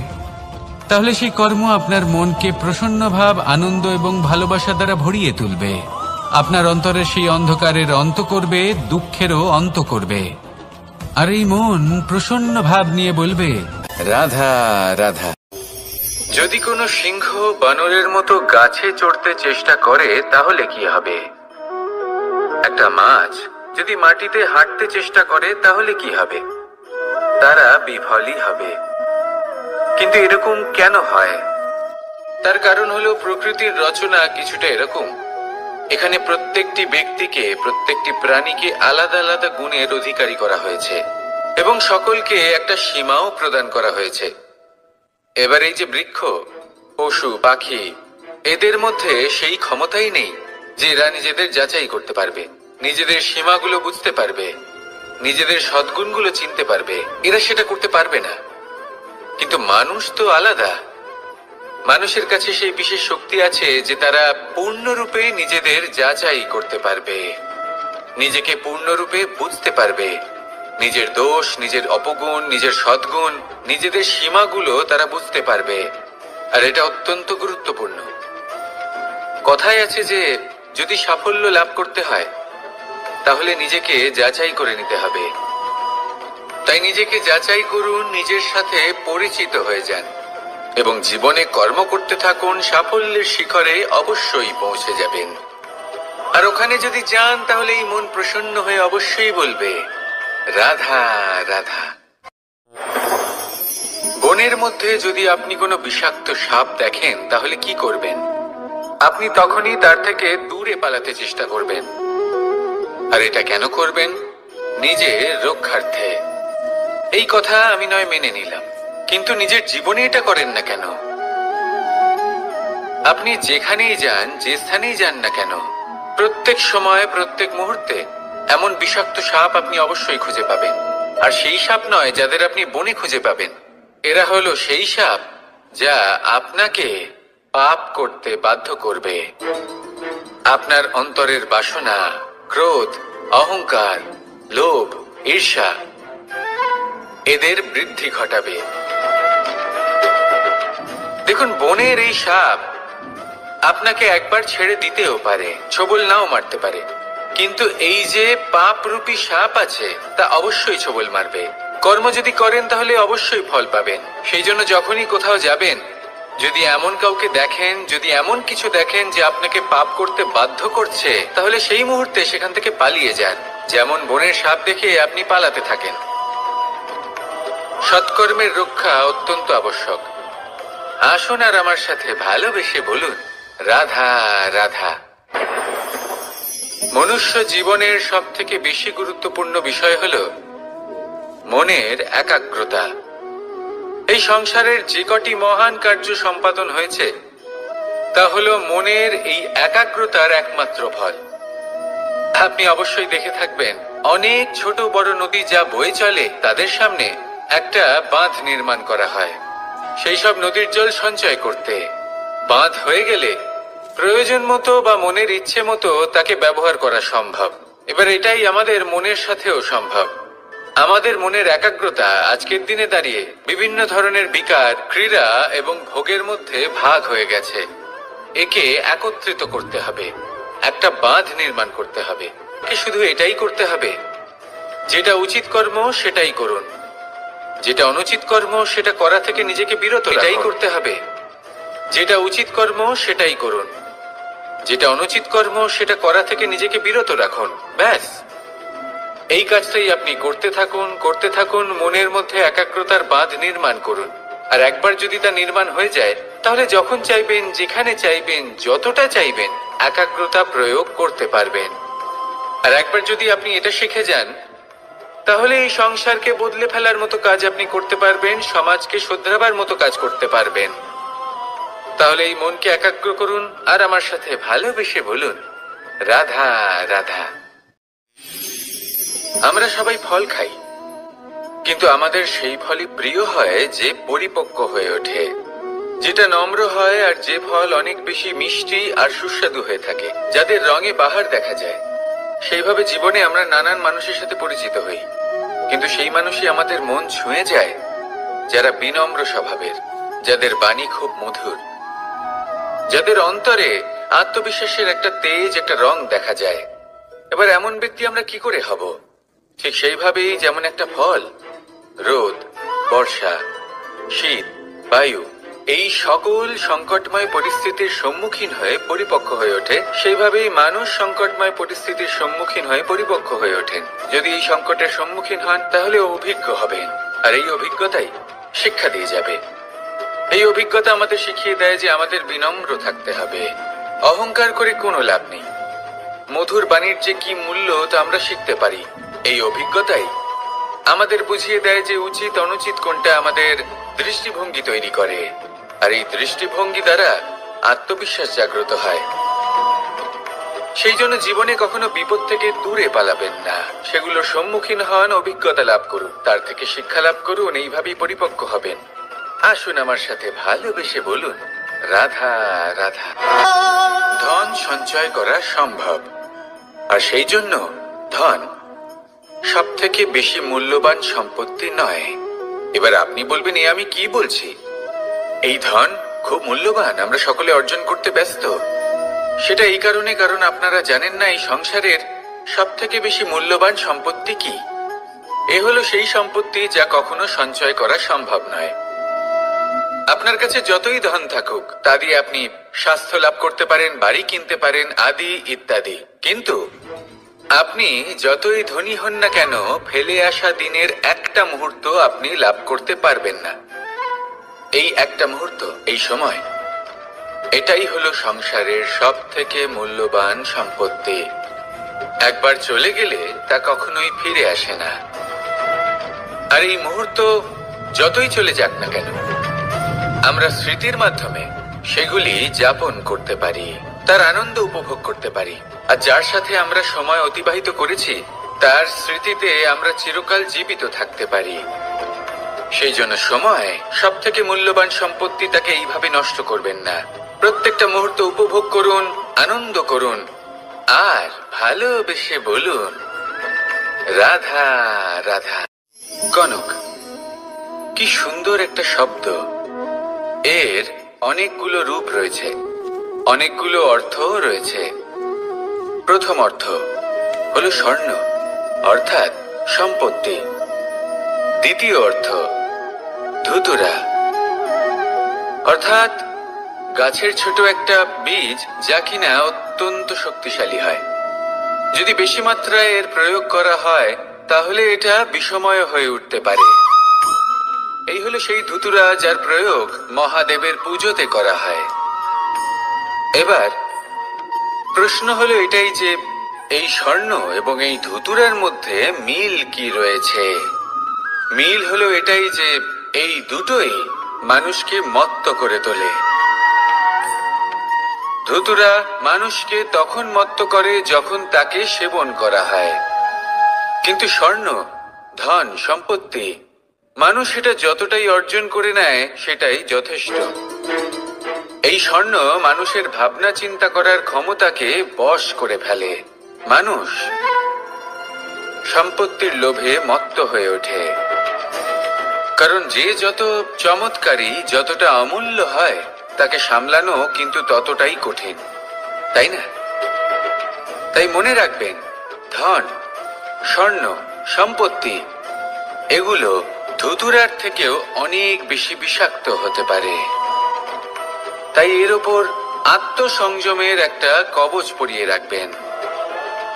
তাহলে সেই কর্ম আপনার মনকে প্রসন্ন ভাব, আনন্দ এবং ভালোবাসা দ্বারা ভরিয়ে তুলবে। আপনার অন্তরের সেই অন্ধকারের অন্ত করবে, দুঃখেরও অন্ত করবে। আর এই মন প্রসন্ন ভাব নিয়ে বলবে, রাধা রাধা। যদি কোনো সিংহ বানরের মতো গাছে চড়তে চেষ্টা করে তাহলে কি হবে? একটা মাছ যদি মাটিতে হাঁটতে চেষ্টা করে তাহলে কি হবে? তারা বিফলই হবে। কিন্তু এরকম কেন হয়? তার কারণ হলো প্রকৃতির রচনা কিছুটা এরকম। এখানে প্রত্যেকটি ব্যক্তিকে, প্রত্যেকটি প্রাণীকে আলাদা আলাদা গুণের অধিকারী করা হয়েছে এবং সকলকে একটা সীমাও প্রদান করা হয়েছে। এবার এই যে বৃক্ষ, পশু, পাখি, এদের মধ্যে সেই ক্ষমতাই নেই যে এরা নিজেদের যাচাই করতে পারবে, নিজেদের সীমাগুলো বুঝতে পারবে, নিজেদের সদ্গুণগুলো চিনতে পারবে। এরা সেটা করতে পারবে না। কিন্তু মানুষ তো আলাদা। মানুষের কাছে সেই বিশেষ শক্তি আছে যে তারা পূর্ণরূপে নিজেদের যাচাই করতে পারবে, নিজেকে পূর্ণরূপে বুঝতে পারবে, নিজের দোষ, নিজের অপগুণ, নিজের সদ্গুণ, নিজেদের সীমাগুলো তারা বুঝতে পারবে। আর এটা অত্যন্ত গুরুত্বপূর্ণ। কথায় আছে যে যদি সাফল্য লাভ করতে হয় তাহলে নিজেকে যাচাই করে নিতে হবে। তাই নিজেকে যাচাই করুন, নিজের সাথে পরিচিত হয়ে যান এবং জীবনে কর্ম করতে থাকুন। সাফল্যের শিখরে অবশ্যই পৌঁছে যাবেন। আর ওখানে যদি যান তাহলে এই মন প্রসন্ন হয়ে অবশ্যই বলবে, রাধা রাধা। বনের মধ্যে যদি আপনি কোনো বিষাক্ত সাপ দেখেন তাহলে কি করবেন? আপনি তখনই তার থেকে দূরে পালাতে চেষ্টা করবেন। আর এটা কেন করবেন? নিজের রক্ষার্থে। এই কথা আমি নয় মেনে নিলাম, কিন্তু নিজের জীবনে এটা করেন না কেন? আপনি যেখানেই যান, যে স্থানেই যান না কেন, প্রত্যেক সময়, প্রত্যেক মুহূর্তে এমন বিষাক্ত সাপ আপনি অবশ্যই খুঁজে পাবেন। আর সেই সাপ নয় যাদের আপনি বনে খুঁজে পাবেন, এরা হলো সেই সাপ যা আপনাকে পাপ করতে বাধ্য করবে। আপনার অন্তরের বাসনা, ক্রোধ, অহংকার, লোভ, ঈর্ষা, এদের বৃদ্ধি ঘটাবে। দেখুন, বনের এই সাপ আপনাকে একবার ছেড়ে দিতেও পারে, ছোবল নাও মারতে পারে, কিন্তু এই যে পাপরূপী সাপ আছে তা অবশ্যই ছোবল মারবে। কর্ম যদি করেন তাহলে অবশ্যই ফল পাবেন। সেই জন্য যখনই কোথাও যাবেন, যদি এমন কাউকে দেখেন, যদি এমন কিছু দেখেন যে আপনাকে পাপ করতে বাধ্য করছে, তাহলে সেই মুহূর্তে সেখান থেকে পালিয়ে যান। যেমন বনের সাপ দেখে আপনি পালাতে থাকেন। সৎকর্মের রক্ষা অত্যন্ত আবশ্যক। আসুন আর আমার সাথে ভালোবেসে বলুন, রাধা রাধা। মনুষ্য জীবনের সব থেকে বেশি গুরুত্বপূর্ণ বিষয় হল মনের একাগ্রতা। এই সংসারের যে কটি মহান কার্য সম্পাদন হয়েছে তা হল মনের এই একাগ্রতার একমাত্র ফল। আপনি অবশ্যই দেখে থাকবেন, অনেক ছোট বড় নদী যা বয়ে চলে তাদের সামনে একটা বাঁধ নির্মাণ করা হয় সেই সব নদীর জল সঞ্চয় করতে। বাঁধ হয়ে গেলে প্রয়োজন মতো বা মনের ইচ্ছে মতো তাকে ব্যবহার করা সম্ভব। এবার এটাই আমাদের মনের সাথেও সম্ভব। আমাদের মনের একাগ্রতা আজকের দিনে দাঁড়িয়ে বিভিন্ন ধরনের বিকার, ক্রীড়া এবং ভোগের মধ্যে ভাগ হয়ে গেছে। একে একত্রিত করতে হবে, একটা বাঁধ নির্মাণ করতে হবে। শুধু এটাই করতে হবে, যেটা উচিত কর্ম সেটাই করুন, যেটা অনুচিত কর্ম সেটা করা থেকে নিজেকে বিরত, এটাই করতে হবে। যেটা উচিত কর্ম সেটাই করুন, যেটা অনুচিত কর্ম সেটা করা থেকে নিজেকে বিরত রাখুন। ব্যাস, এই কাজটাই আপনি করতে থাকুন, মনের মধ্যে একাগ্রতার বাঁধ নির্মাণ করুন। আর একবার যদি তা নির্মাণ হয়ে যায়, তাহলে যখন চাইবেন, যেখানে চাইবেন, যতটা চাইবেন, একাগ্রতা প্রয়োগ করতে পারবেন। আর একবার যদি আপনি এটা শিখে যান, তাহলে এই সংসারকে বদলে ফেলার মতো কাজ আপনি করতে পারবেন, সমাজকে শোধরাবার মতো কাজ করতে পারবেন। তাহলে এই মনকে একাগ্র করুন আর আমার সাথে ভালোবেসে বলুন, রাধা রাধা। আমরা সবাই ফল খাই, কিন্তু আমাদের সেই ফলই প্রিয় হয় যে পরিপক্ক হয়ে ওঠে, যেটা নম্র হয়, আর যে ফল অনেক বেশি মিষ্টি আর সুস্বাদু হয়ে থাকে, যাদের রঙে বাহার দেখা যায়। সেইভাবে জীবনে আমরা নানান মানুষের সাথে পরিচিত হই, কিন্তু সেই মানুষই আমাদের মন ছুঁয়ে যায় যারা বিনম্র স্বভাবের, যাদের বাণী খুব মধুর, যাদের অন্তরে আত্মবিশ্বাসের একটা তেজ, একটা রং দেখা যায়। এবার এমন ব্যক্তি আমরা কি করে হব? ঠিক সেইভাবেই যেমন একটা ফল রোদ, বর্ষা, শীত, বায়ু এই সকল সংকটময় পরিস্থিতির সম্মুখীন হয়ে পরিপক্ক হয়ে ওঠে, সেইভাবেই মানুষ সংকটময় পরিস্থিতির সম্মুখীন হয়ে পরিপক্ক হয়ে ওঠেন। যদি এই সংকটের সম্মুখীন হন, তাহলে অভিজ্ঞ হবেন, আর এই অভিজ্ঞতাই শিক্ষা দিয়ে যাবে। এই অভিজ্ঞতা আমাদের শিখিয়ে দেয় যে আমাদের বিনম্র থাকতে হবে, অহংকার করে কোনো লাভ নেই। মধুর বাণীর যে কি মূল্য তা আমরা শিখতে পারি। এই অভিজ্ঞতাই আমাদের বুঝিয়ে দেয় যে উচিত অনুচিত কোনটা, আমাদের দৃষ্টিভঙ্গি তৈরি করে, আর এই দৃষ্টিভঙ্গি দ্বারা আত্মবিশ্বাস জাগ্রত হয়। সেই জন্য জীবনে কখনো বিপদ থেকে দূরে পালাবেন না, সেগুলোর সম্মুখীন হন, অভিজ্ঞতা লাভ করুন, তার থেকে শিক্ষা লাভ করুন, এইভাবেই পরিপক্ক হবেন। আসুন আমার সাথে ভালোবেসে বলুন, রাধা রাধা। ধন সঞ্চয় করা সম্ভব, আর সেই জন্য ধন সব থেকে বেশি মূল্যবান সম্পত্তি নয়। এবার আপনি বলবেন, এ আমি কি বলছি? এই ধন খুব মূল্যবান, আমরা সকলে অর্জন করতে ব্যস্ত। সেটা এই কারণে, কারণ আপনারা জানেন না এই সংসারের সব থেকে বেশি মূল্যবান সম্পত্তি কি। এ হলো সেই সম্পত্তি যা কখনো সঞ্চয় করা সম্ভব নয়। আপনার কাছে যতই ধন থাকুক, তা দিয়ে আপনি স্বাস্থ্য লাভ করতে পারেন, বাড়ি কিনতে পারেন, আদি ইত্যাদি, কিন্তু আপনি যতই ধনী হন না কেন, ফেলে আসা দিনের একটা মুহূর্ত আপনি লাভ করতে পারবেন না। এই একটা মুহূর্ত, এই সময়, এটাই হলো সংসারের সব থেকে মূল্যবান সম্পত্তি। একবার চলে গেলে তা কখনোই ফিরে আসে না। আর এই মুহূর্ত যতই চলে যাক না কেন, আমরা স্মৃতির মাধ্যমে সেগুলি যাপন করতে পারি, তার আনন্দ উপভোগ করতে পারি। আর যার সাথে আমরা সময় অতিবাহিত করেছি, তার স্মৃতিতে আমরা চিরকাল জীবিত থাকতে পারি। সেই জন্য সময় সব থেকে মূল্যবান সম্পত্তি, তাকে এইভাবে নষ্ট করবেন না। প্রত্যেকটা মুহূর্ত উপভোগ করুন, আনন্দ করুন, আর ভালোবেসে বলুন, রাধা রাধা। কনক, কি সুন্দর একটা শব্দ। এর অনেকগুলো রূপ রয়েছে, অনেকগুলো অর্থও রয়েছে। প্রথম অর্থ হলো স্বর্ণ, অর্থাৎ সম্পত্তি। দ্বিতীয় অর্থ ধুতুরা, অর্থাৎ গাছের ছোট একটা বীজ, যা কিনা অত্যন্ত শক্তিশালী হয়। যদি বেশি মাত্রায় এর প্রয়োগ করা হয়, তাহলে এটা বিষময় হয়ে উঠতে পারে। এই হলো সেই ধুতুরা যার প্রয়োগ মহাদেবের পুজোতে করা হয়। এবার প্রশ্ন হলো এটাই যে এই স্বর্ণ এবং এই ধুতুরার মধ্যে মিল কি রয়েছে। মিল হলো এটাই যে এই দুটোই মানুষকে মত্ত করে তোলে। ধুতুরা মানুষকে তখন মত্ত করে যখন তাকে সেবন করা হয়, কিন্তু স্বর্ণ, ধন, সম্পত্তি, মানুষ এটা যতটাই অর্জন করে নেয় সেটাই যথেষ্ট। এই স্বর্ণ মানুষের ভাবনা চিন্তা করার ক্ষমতাকে বশ করে ফেলে। মানুষ সম্পত্তির লোভে মত্ত হয়ে ওঠে, কারণ যে যত চমৎকারী, যতটা অমূল্য হয়, তাকে সামলানো কিন্তু ততটাই কঠিন, তাই না? তাই মনে রাখবেন, ধন, স্বর্ণ, সম্পত্তি এগুলো ধুতুরার থেকেও অনেক বেশি বিষাক্ত হতে পারে। তাই এর ওপর আত্মসংযমের একটা কবচ পরিয়ে রাখবেন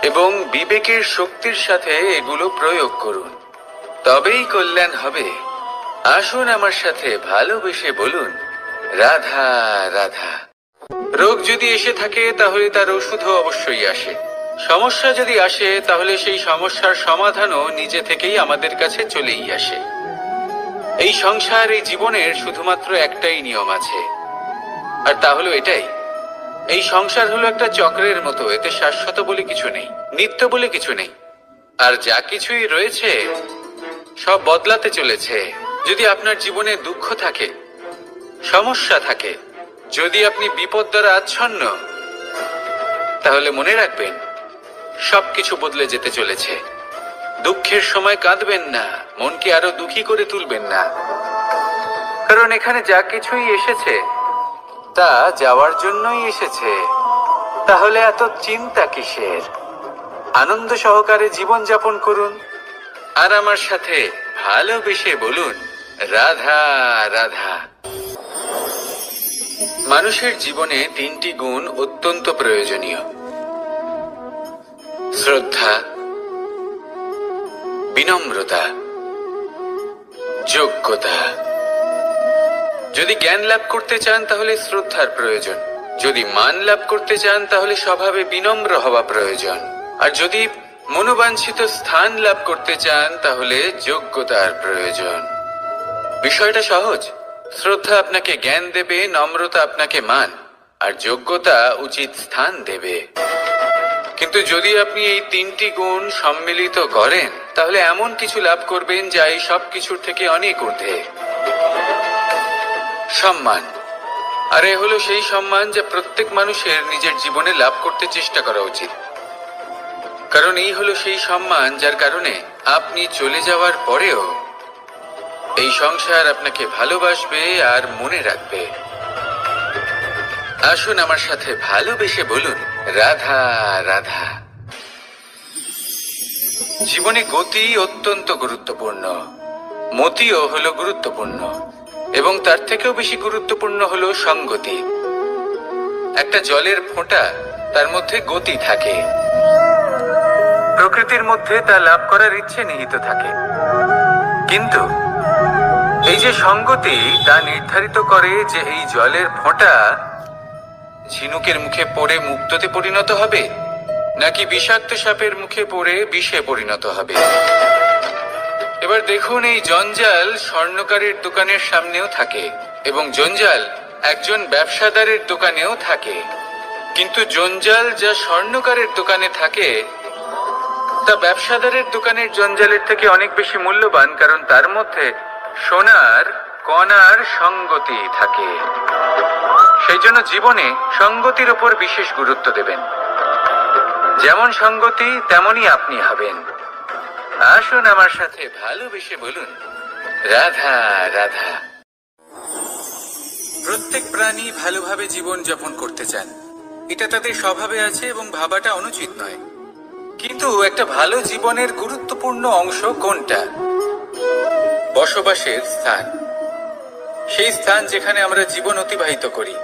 এবং বিবেকের শক্তির সাথে এগুলো প্রয়োগ করুন, তবেই কল্যাণ হবে। আসুন আমার সাথে ভালোবেসে বলুন, রাধা রাধা। রোগ যদি এসে থাকে তাহলে তার ওষুধও অবশ্যই আসে। সমস্যা যদি আসে তাহলে সেই সমস্যার সমাধানও নিজে থেকেই আমাদের কাছে চলেই আসে। এই সংসার, এই জীবনের শুধুমাত্র একটাই নিয়ম আছে, আর তা হলো এটাই, এই সংসার হলো একটা চক্রের মতো। এতে শাশ্বত বলে কিছু নেই, নিত্য বলে কিছু নেই, আর যা কিছুই রয়েছে সব বদলাতে চলেছে। যদি আপনার জীবনে দুঃখ থাকে, সমস্যা থাকে, যদি আপনি বিপদ দ্বারা আচ্ছন্ন, তাহলে মনে রাখবেন সবকিছু বদলে যেতে চলেছে। দুঃখের সময় কাঁদবেন না, মনকে আরো দুঃখী করে তুলবেন না, কারণ এখানে যা কিছুই এসেছে তা যাওয়ার জন্যই এসেছে। তাহলে এত চিন্তা কিসের? আনন্দ সহকারে জীবন যাপন করুন, আর আমার সাথে ভালোবেসে বলুন, রাধা রাধা। মানুষের জীবনে তিনটি গুণ অত্যন্ত প্রয়োজনীয়: শ্রদ্ধা, বিনম্রতা, যোগ্যতা। যদি জ্ঞান লাভ করতে চান তাহলে শ্রদ্ধার প্রয়োজন, যদি মান লাভ করতে চান তাহলে স্বভাবে বিনম্র হওয়া প্রয়োজন, আর যদি মনোবাঞ্ছিত স্থান লাভ করতে চান তাহলে যোগ্যতার প্রয়োজন। বিষয়টা সহজ। শ্রদ্ধা আপনাকে জ্ঞান দেবে, নম্রতা আপনাকে মান, আর যোগ্যতা উচিত স্থান দেবে। কিন্তু যদি আপনি এই তিনটি গুণ সম্মিলিত করেন তাহলে এমন কিছু লাভ করবেন যা এই সব কিছুর থেকে অনেক ঊর্ধ্বে। সম্মান। আর এ হলো সেই সম্মান যা প্রত্যেক মানুষের নিজের জীবনে লাভ করতে চেষ্টা করা উচিত, কারণ এই হলো সেই সম্মান যার কারণে আপনি চলে যাওয়ার পরেও এই সংসার আপনাকে ভালোবাসবে আর মনে রাখবে। আসুন আমার সাথে ভালোবেসে বলুন, রাধা রাধা। জীবনে গতি অত্যন্ত গুরুত্বপূর্ণ, মতিও হলো গুরুত্বপূর্ণ, এবং তার থেকেও বেশি গুরুত্বপূর্ণ হলো সঙ্গতি। একটা জলের ফোঁটা, তার মধ্যে গতি থাকে, প্রকৃতির মধ্যে তা লাভ করার ইচ্ছে নিহিত থাকে, কিন্তু এই যে সঙ্গতি তা নির্ধারিত করে যে এই জলের ফোঁটা ঝিনুকের মুখে পড়ে মুক্ততে পরিণত হবে নাকি বিষাক্ত সাপের মুখে পড়ে বিষে পরিণত হবে। এবার দেখুন, এই জঞ্জাল স্বর্ণকারের দোকানের সামনেও থাকে এবং জঞ্জাল একজন ব্যবসাদারের দোকানেও থাকে, কিন্তু জঞ্জাল যা স্বর্ণকারের দোকানে থাকে তা ব্যবসাদারের দোকানের জঞ্জালের থেকে অনেক বেশি মূল্যবান, কারণ তার মধ্যে সোনার কণার সঙ্গতি থাকে। সেই জন্য জীবনে সঙ্গতির উপর বিশেষ গুরুত্ব দেবেন। যেমন সঙ্গতি তেমনই আপনি হবেন। আসুন আমার সাথে ভালোবেসে বলুন, রাধা রাধা। প্রত্যেক প্রাণী ভালোভাবে জীবন যাপন করতে চান, এটা তাদের স্বভাবে আছে এবং ভাবাটা অনুচিত নয়। কিন্তু একটা ভালো জীবনের গুরুত্বপূর্ণ অংশ কোনটা? বসবাসের স্থান, সেই স্থান যেখানে আমরা জীবন অতিবাহিত করি।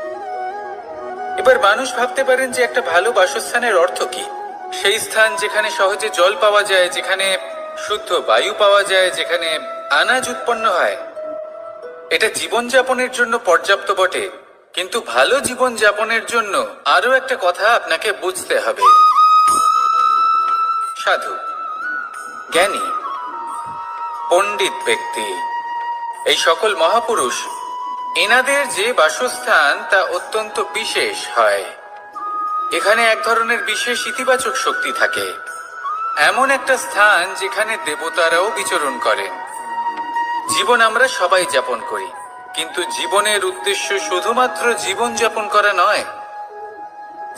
এবার মানুষ ভাবতে পারেন যে একটা ভালো বাসস্থানের অর্থ কি? সেই স্থান যেখানে সহজে জল পাওয়া যায়, যেখানে শুদ্ধ বায়ু পাওয়া যায়, যেখানে আনাজ উৎপন্ন হয়। এটা জীবনযাপনের জন্য পর্যাপ্ত বটে, কিন্তু ভালো জীবনযাপনের জন্য আরো একটা কথা আপনাকে বুঝতে হবে। সাধু, জ্ঞানী, পণ্ডিত ব্যক্তি, এই সকল মহাপুরুষ, এনাদের যে বাসস্থান তা অত্যন্ত বিশেষ হয়। এখানে এক ধরনের বিশেষ ইতিবাচক শক্তি থাকে, এমন একটা স্থান যেখানে দেবতারাও বিচরণ করেন। জীবন আমরা সবাই যাপন করি, কিন্তু জীবনের উদ্দেশ্য শুধুমাত্র জীবন যাপন করা নয়।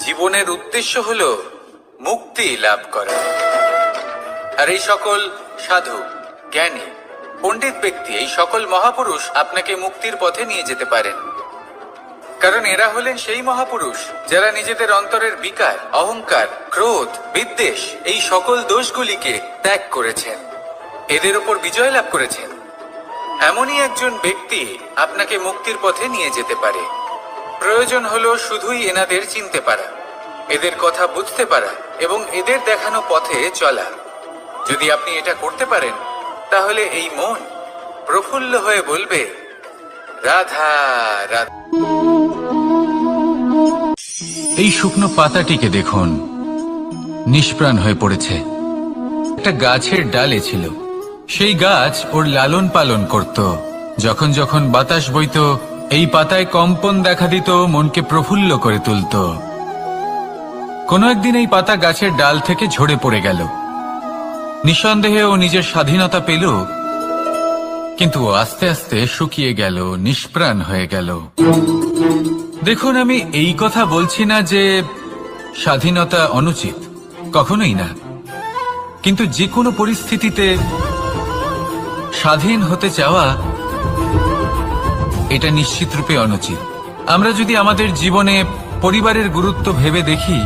জীবনের উদ্দেশ্য হলো মুক্তি লাভ করা। আর এই সকল সাধু, জ্ঞানী, পণ্ডিত ব্যক্তি, এই সকল মহাপুরুষ আপনাকে মুক্তির পথে নিয়ে যেতে পারেন, কারণ এরা হলেন সেই মহাপুরুষ যারা নিজেদের অন্তরের বিকার, অহংকার, ক্রোধ, বিদ্বেষ, এই সকল দোষগুলিকে ত্যাগ করেছেন, এদের উপর বিজয় লাভ করেছেন। এমনই একজন ব্যক্তি আপনাকে মুক্তির পথে নিয়ে যেতে পারে। প্রয়োজন হলো শুধুই এনাদের চিনতে পারা, এদের কথা বুঝতে পারা এবং এদের দেখানো পথে চলা। যদি আপনি এটা করতে পারেন তাহলে এই মন প্রফুল্ল হয়ে বলবে রাধা রাধা। এই শুকনো পাতাটিকে দেখুন, নিষ্প্রাণ হয়ে পড়েছে। একটা গাছের ডালে ছিল, সেই গাছ ওর লালন পালন করত। যখন যখন বাতাস বইত এই পাতায় কম্পন দেখা দিত, মনকে প্রফুল্ল করে তুলত। কোনো একদিন এই পাতা গাছের ডাল থেকে ঝরে পড়ে গেল। নিঃসন্দেহে ও নিজের স্বাধীনতা পেল, কিন্তু আস্তে আস্তে শুকিয়ে গেল, নিষ্প্রাণ হয়ে গেল। দেখুন, আমি এই কথা বলছি না যে স্বাধীনতা অনুচিত, কখনোই না। কিন্তু যে কোনো পরিস্থিতিতে স্বাধীন হতে চাওয়া এটা নিশ্চিতরূপে অনুচিত। আমরা যদি আমাদের জীবনে পরিবারের গুরুত্ব ভেবে দেখি,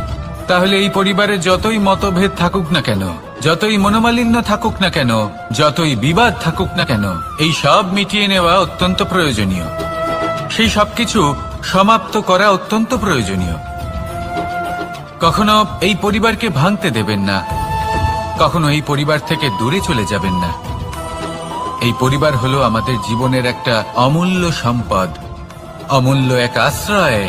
তাহলে এই পরিবারে যতই মতভেদ থাকুক না কেন, যতই মনোমালিন্য থাকুক না কেন, যতই বিবাদ থাকুক না কেন, এই সব মিটিয়ে নেওয়া অত্যন্ত প্রয়োজনীয়। সেই সবকিছু সমাপ্ত করা অত্যন্ত প্রয়োজনীয়। কখনো এই পরিবারকে ভাঙতে দেবেন না, কখনো এই পরিবার থেকে দূরে চলে যাবেন না। এই পরিবার হলো আমাদের জীবনের একটা অমূল্য সম্পদ, অমূল্য এক আশ্রয়,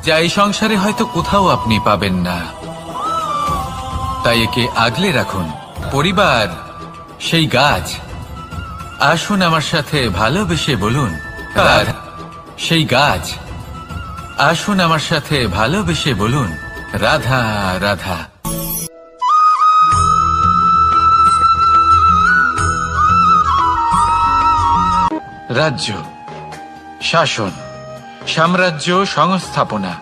যা এই সংসারে হয়তো কোথাও আপনি পাবেন না। তাই একে আগলে রাখুন। পরিবার সেই গাছ, আসুন আমার সাথে ভালোবেসে বলুন, আর সেই গাছ, আসুন আমার সাথে ভালোবেসে বলুন রাধা রাধা। রাজ্য, শাসন, সাম্রাজ্য, সংস্থাপনা,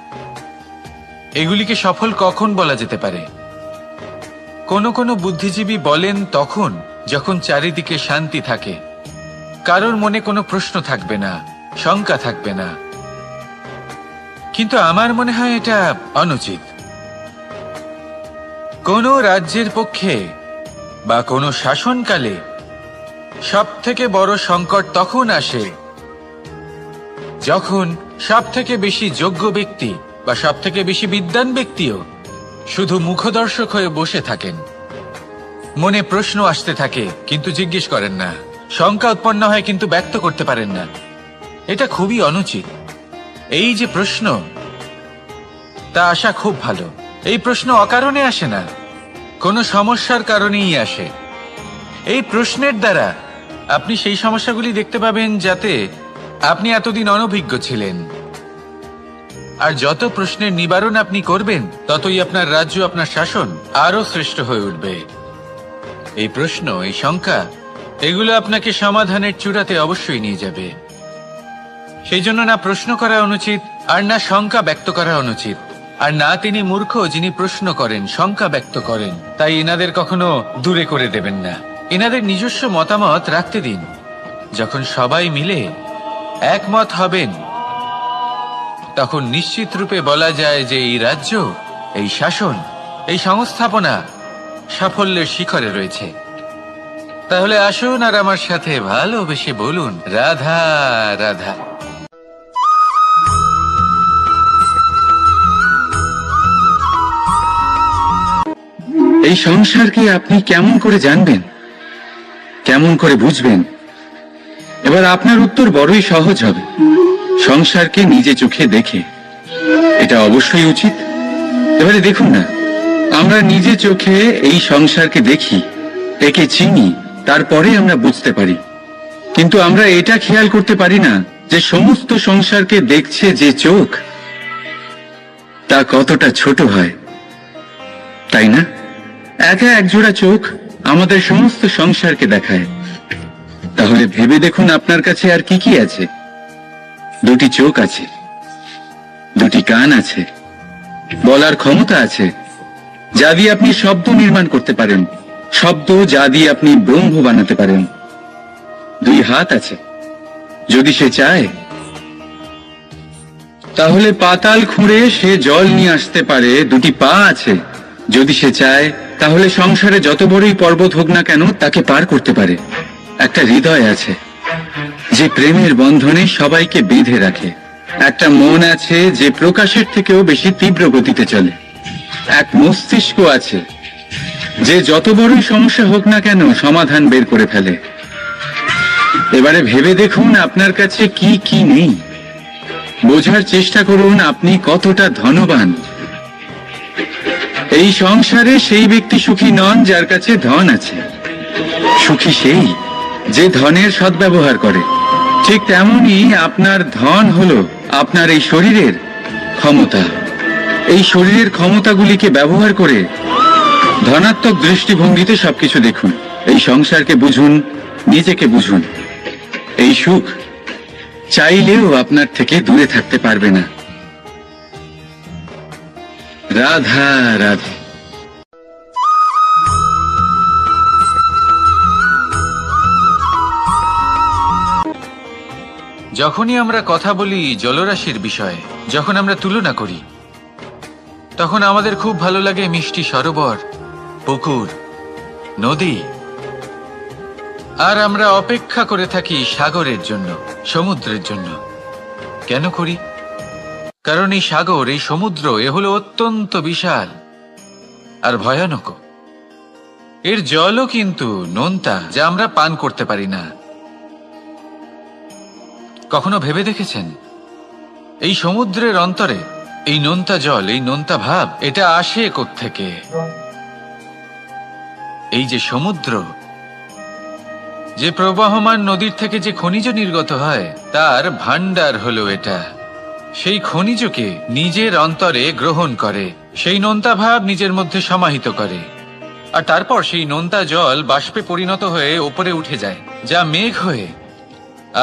এগুলিকে সফল কখন বলা যেতে পারে? কোন কোন বুদ্ধিজীবী বলেন তখন যখন চারিদিকে শান্তি থাকে, কারোর মনে কোনো প্রশ্ন থাকবে না, শঙ্কা থাকবে না। কিন্তু আমার মনে হয় এটা অনুচিত। কোন রাজ্যের পক্ষে বা কোনো শাসনকালে সবথেকে বড় সংকট তখন আসে যখন সবথেকে বেশি যোগ্য ব্যক্তি বা সবথেকে বেশি বিদ্বান ব্যক্তিও শুধু মুখদর্শক হয়ে বসে থাকেন। মনে প্রশ্ন আসতে থাকে কিন্তু জিজ্ঞেস করেন না, শঙ্কা উৎপন্ন হয় কিন্তু ব্যক্ত করতে পারেন না। এটা খুবই অনুচিত। এই যে প্রশ্ন, তা আসা খুব ভালো। এই প্রশ্ন অকারণে আসে না, কোনো সমস্যার কারণেই আসে। এই প্রশ্নের দ্বারা আপনি সেই সমস্যাগুলি দেখতে পাবেন যাতে আপনি এতদিন অনভিজ্ঞ ছিলেন। আর যত প্রশ্নের নিবারণ আপনি করবেন, ততই আপনার রাজ্য, আপনার শাসন আরো শ্রেষ্ঠ হয়ে উঠবে। এই প্রশ্ন, এই শঙ্কা, এগুলো আপনাকে সমাধানের চূড়াতে অবশ্যই নিয়ে যাবে। সেই জন্য না প্রশ্ন করা অনুচিত, আর না শঙ্কা ব্যক্ত করা অনুচিত, আর না তিনি মূর্খ যিনি প্রশ্ন করেন, শঙ্কা ব্যক্ত করেন। তাই এনাদের কখনো দূরে করে দেবেন না, এনাদের নিজস্ব মতামত রাখতে দিন। যখন সবাই মিলে একমত হবেন, তখন নিশ্চিত রূপে বলা যায় যে এই রাজ্য, এই শাসন, এই সংস্থাপনা সাফল্যের শিখরে রয়েছে। তাহলে আসুন আর আমার সাথে ভালোবেসে বলুন রাধা রাধা। এই সংসারকে আপনি কেমন করে জানবেন, কেমন করে বুঝবেন? এবার আপনার উত্তর বড়ই সহজ হবে, সংসারকে নিজে চোখে দেখে। এটা অবশ্যই উচিত। এবারে দেখুন না, আমরা নিজে চোখে এই সংসারকে দেখি, একে চিনি, তারপরে আমরা বুঝতে পারি। কিন্তু আমরা এটা খেয়াল করতে পারি না যে সমস্ত সংসারকে দেখছে যে চোখ, তা কতটা ছোট হয়, তাই না? একা একজোড়া চোখ আমাদের সমস্ত সংসারকে দেখায়। তাহলে ভেবে দেখুন আপনার কাছে আর কি কি আছে। দুটি চোখ আছে, দুটি কান আছে, বলার ক্ষমতা আছে, যা দিয়ে আপনি শব্দ নির্মাণ করতে পারেন, শব্দ যা দিয়ে আপনি ব্রহ্ম বানাতে পারেন। দুই হাত আছে, যদি সে চায় তাহলে পাতাল খুঁড়ে সে জল নিয়ে আসতে পারে। দুটি পা আছে, যদি সে চায় তাহলে সংসারে যত বড়ই পর্বত হোক না কেন তাকে পার করতে পারে। একটা হৃদয় আছে যে প্রেমের বন্ধনে সবাইকে বেঁধে রাখে। একটা মন আছে যে প্রকাশের থেকেও বেশি তীব্র গতিতে চলে। এক মস্তিষ্ক আছে যে যত বড়ই সমস্যা হোক না কেন সমাধান বের করে ফেলে। এবারে ভেবে দেখুন আপনার কাছে কি কি নেই। বোঝার চেষ্টা করুন আপনি কতটা ধনবান। এই সংসারে সেই ব্যক্তি সুখী নন যার কাছে ধন আছে। সুখী সেই যে ধনের সদ্ব্যবহার করে। ঠিক তেমনি আপনার ধন হলো আপনার এই শরীরের ক্ষমতা। এই শরীরের ক্ষমতাগুলিকে ব্যবহার করে ধনাত্মক দৃষ্টিভঙ্গিতে সবকিছু দেখুন। এই সংসারকে বুঝুন, নিজেকে বুঝুন। এই সুখ চাইলেও আপনার থেকে দূরে থাকতে পারবে না। রাধা রাধা। যখনই আমরা কথা বলি জলরাশির বিষয়ে, যখন আমরা তুলনা করি, তখন আমাদের খুব ভালো লাগে মিষ্টি সরোবর, পুকুর, নদী। আর আমরা অপেক্ষা করে থাকি সাগরের জন্য, সমুদ্রের জন্য। কেন করি? কারণ এই সাগর, এই সমুদ্র, এ হলো অত্যন্ত বিশাল আর ভয়ানক। এর জলও কিন্তু নোনতা, যা আমরা পান করতে পারি না। কখনো ভেবে দেখেছেন এই সমুদ্রের অন্তরে এই নোনতা জল, এই নোনতা ভাব, এটা আসে কোত্থেকে? এই যে সমুদ্র, যে প্রবাহমান নদীর থেকে যে খনিজ নির্গত হয়, তার ভান্ডার হলো এটা। সেই খনিজকে নিজের অন্তরে গ্রহণ করে, সেই নোনতা ভাব নিজের মধ্যে সমাহিত করে, আর তারপর সেই নোনতা জল বাষ্পে পরিণত হয়ে ওপরে উঠে যায়, যা মেঘ হয়ে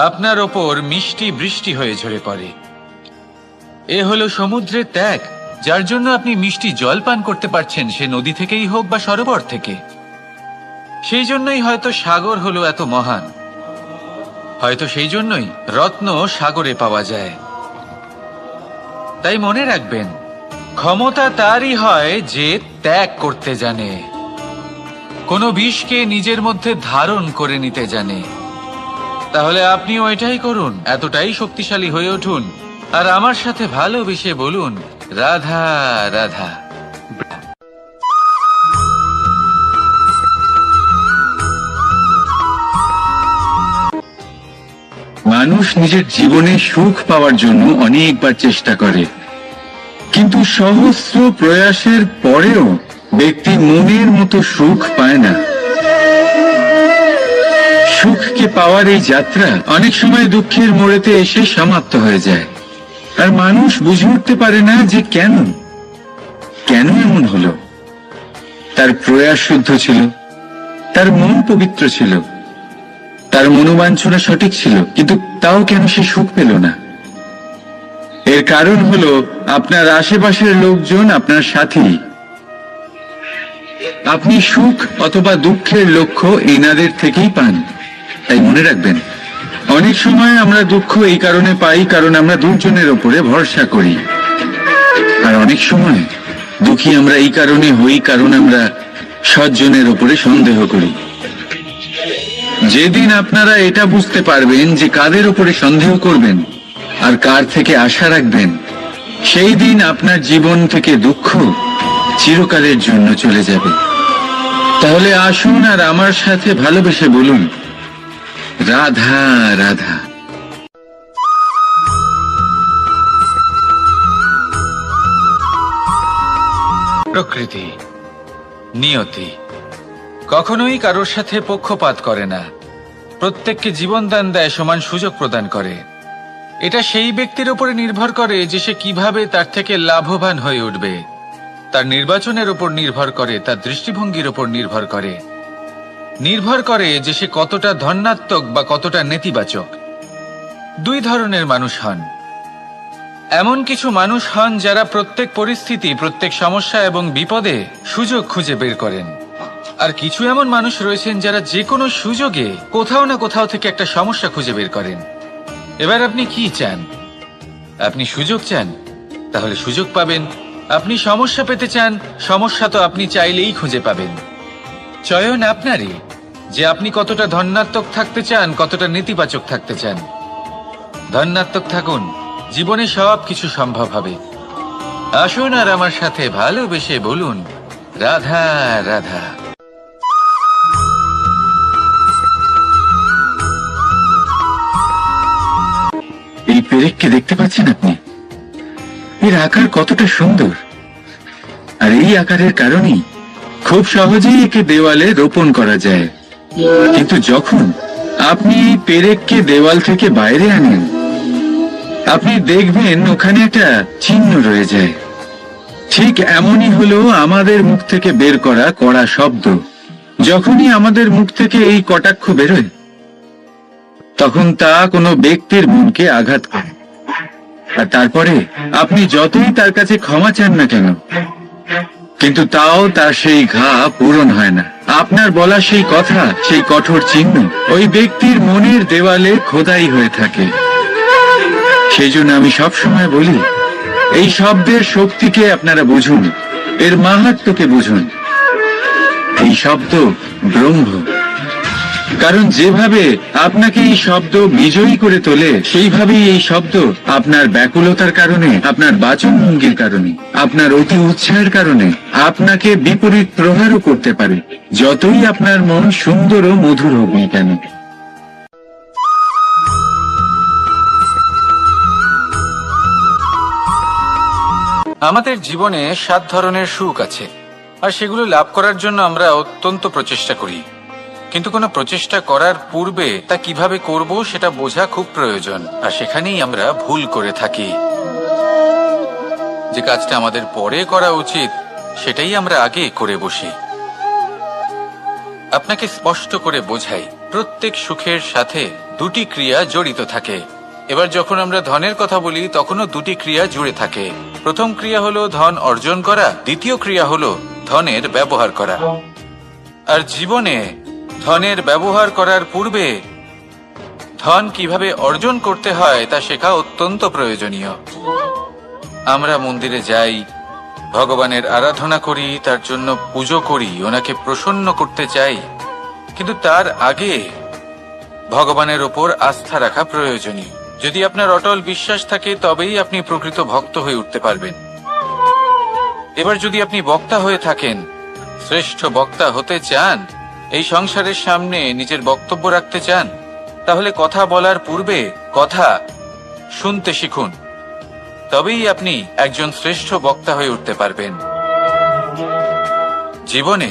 আপনার ওপর মিষ্টি বৃষ্টি হয়ে ঝরে পড়ে। এ হলো সমুদ্রের ত্যাগ, যার জন্য আপনি মিষ্টি জল পান করতে পারছেন, সে নদী থেকেই হোক বা সরোবর থেকে। সেই জন্যই হয়তো সাগর হলো এত মহান। হয়তো সেই জন্যই রত্ন সাগরে পাওয়া যায়। তাই মনে রাখবেন, ক্ষমতা তারই হয় যে ত্যাগ করতে জানে, কোনো বিষকে নিজের মধ্যে ধারণ করে নিতে জানে। তাহলে আপনিও এটাই করুন, এতটাই শক্তিশালী হয়ে উঠুন, আর আমার সাথে ভালোবেসে বলুন রাধা রাধা। মানুষ নিজের জীবনে সুখ পাওয়ার জন্য অনেকবার চেষ্টা করে, কিন্তু সহস্র প্রয়াসের পরেও ব্যক্তি মনের মতো সুখ পায় না। সুখকে পাওয়ার এই যাত্রা অনেক সময় দুঃখের মোড়েতে এসে সমাপ্ত হয়ে যায়। আর মানুষ বুঝে উঠতে পারে না যে কেন এমন হলো। তার প্রয়াস শুদ্ধ ছিল, তার মন পবিত্র ছিল, তার মনোবাঞ্ছনা সঠিক ছিল, কিন্তু তাও কেন সে সুখ পেল না? এর কারণ হলো আপনার আশেপাশের লোকজন আপনার সাথী। আপনি সুখ অথবা দুঃখের লক্ষ্য এনাদের থেকেই পান। তাই মনে রাখবেন, অনেক সময় আমরা দুঃখ এই কারণে পাই কারণ আমরা দুজনের ওপরে ভরসা করি, আর অনেক সময় দুঃখী আমরা এই কারণে হই কারণ আমরা সজ্জনের ওপরে সন্দেহ করি। যেদিন আপনারা এটা বুঝতে পারবেন যে কাদের উপরে সন্দেহ করবেন আর কার থেকে আশা রাখবেন, সেই দিন আপনার জীবন থেকে দুঃখ চিরকালের জন্য চলে যাবে। তাহলে আসুন আর আমার সাথে ভালোবেসে বলুন রাধা রাধা। প্রকৃতি, নিয়তি কখনোই কারোর সাথে পক্ষপাত করে না। প্রত্যেককে জীবনদান দেয়, সমান সুযোগ প্রদান করে। এটা সেই ব্যক্তির উপরে নির্ভর করে যে সে কিভাবে তার থেকে লাভবান হয়ে উঠবে। তার নির্বাচনের উপর নির্ভর করে, তার দৃষ্টিভঙ্গির উপর নির্ভর করে, নির্ভর করে যে সে কতটা ধনাত্মক বা কতটা নেতিবাচক। দুই ধরনের মানুষ হন। এমন কিছু মানুষ হন যারা প্রত্যেক পরিস্থিতি, প্রত্যেক সমস্যা এবং বিপদে সুযোগ খুঁজে বের করেন। আর কিছু এমন মানুষ রয়েছেন যারা যে কোনো সুযোগে কোথাও না কোথাও থেকে একটা সমস্যা খুঁজে বের করেন। এবার আপনি কি চান? আপনি সুযোগ চান, তাহলে সুযোগ পাবেন। আপনি সমস্যা পেতে চান, সমস্যা তো আপনি চাইলেই খুঁজে পাবেন। চয়ন আপনারই, যে আপনি কতটা ধনাত্মক থাকতে চান, কতটা নেতিবাচক থাকতে চান। ধনাত্মক থাকুন, জীবনে সব কিছু সম্ভব হবে। আসুন আর আমার সাথে ভালোবেসে বলুন, রাধা রাধা। এই পেরেককে দেখতে পাচ্ছেন আপনি? এর আকার কতটা সুন্দর, আর এই আকারের কারণেই খুব সহজেই একে দেওয়ালে রোপণ করা যায়। কিন্তু যখন আপনি এই পেরেককে দেওয়াল থেকে বাইরে আনেন, আপনি দেখবেন ওখানে একটা চিহ্ন রয়ে যায়। ঠিক এমনই হলো আমাদের মুখ থেকে বের করা কড়া শব্দ। যখনই আমাদের মুখ থেকে এই কটাক্ষ বেরোয়, তখন তা কোনো ব্যক্তির মনকে আঘাত করে। আর তারপরে আপনি যতই তার কাছে ক্ষমা চান না কেন, কিন্তু তাও তার সেই ঘা পূরণ হয় না। আপনার বলা সেই কথা, সেই কঠোর চিহ্ন ওই ব্যক্তির মনের দেওয়ালে খোদাই হয়ে থাকে। সেই জন্য আমি সবসময় বলি, এই শব্দের শক্তিকে আপনারা বুঝুন, এর মাহাত্ম্যকে বুঝুন। এই শব্দ ব্রহ্ম। কারণ যেভাবে আপনাকে এই শব্দ বিজয়ী করে তোলে, সেইভাবেই এই শব্দ আপনার ব্যাকুলতার কারণে, আপনার বাচনভঙ্গির কারণে, আপনার অতি উৎসাহের কারণে আপনাকে বিপরীত প্রহারও করতে পারে, যতই আপনার মন সুন্দর ও মধুর হোক না কেন। আমাদের জীবনে 7 ধরনের সুখ আছে, আর সেগুলো লাভ করার জন্য আমরা অত্যন্ত প্রচেষ্টা করি। কিন্তু কোনো প্রচেষ্টা করার পূর্বে তা কিভাবে করব সেটা বোঝা খুব প্রয়োজন, আর সেখানেই আমরা ভুল করে থাকি। যে কাজটা আমাদের পরে করা উচিত সেটাই আমরা আগে করে বসি। আপনাকে স্পষ্ট করে বোঝাই, প্রত্যেক সুখের সাথে 2টি ক্রিয়া জড়িত থাকে। এবার যখন আমরা ধনের কথা বলি, তখনও 2টি ক্রিয়া জুড়ে থাকে। প্রথম ক্রিয়া হলো ধন অর্জন করা, দ্বিতীয় ক্রিয়া হলো ধনের ব্যবহার করা। আর জীবনে ধনের ব্যবহার করার পূর্বে ধন কিভাবে অর্জন করতে হয় তা শেখা অত্যন্ত প্রয়োজনীয়। আমরা মন্দিরে যাই, ভগবানের আরাধনা করি, তার জন্য পুজো করি, ওনাকে প্রসন্ন করতে চাই, কিন্তু তার আগে ভগবানের ওপর আস্থা রাখা প্রয়োজনীয়। যদি আপনার অটল বিশ্বাস থাকে, তবেই আপনি প্রকৃত ভক্ত হয়ে উঠতে পারবেন। এবার যদি আপনি বক্তা হয়ে থাকেন, শ্রেষ্ঠ বক্তা হতে চান, এই সংসারের সামনে নিজের বক্তব্য রাখতে চান, তাহলে কথা বলার পূর্বে কথা শুনতে শিখুন। তবেই আপনি একজন শ্রেষ্ঠ বক্তা হয়ে উঠতে পারবেন। জীবনে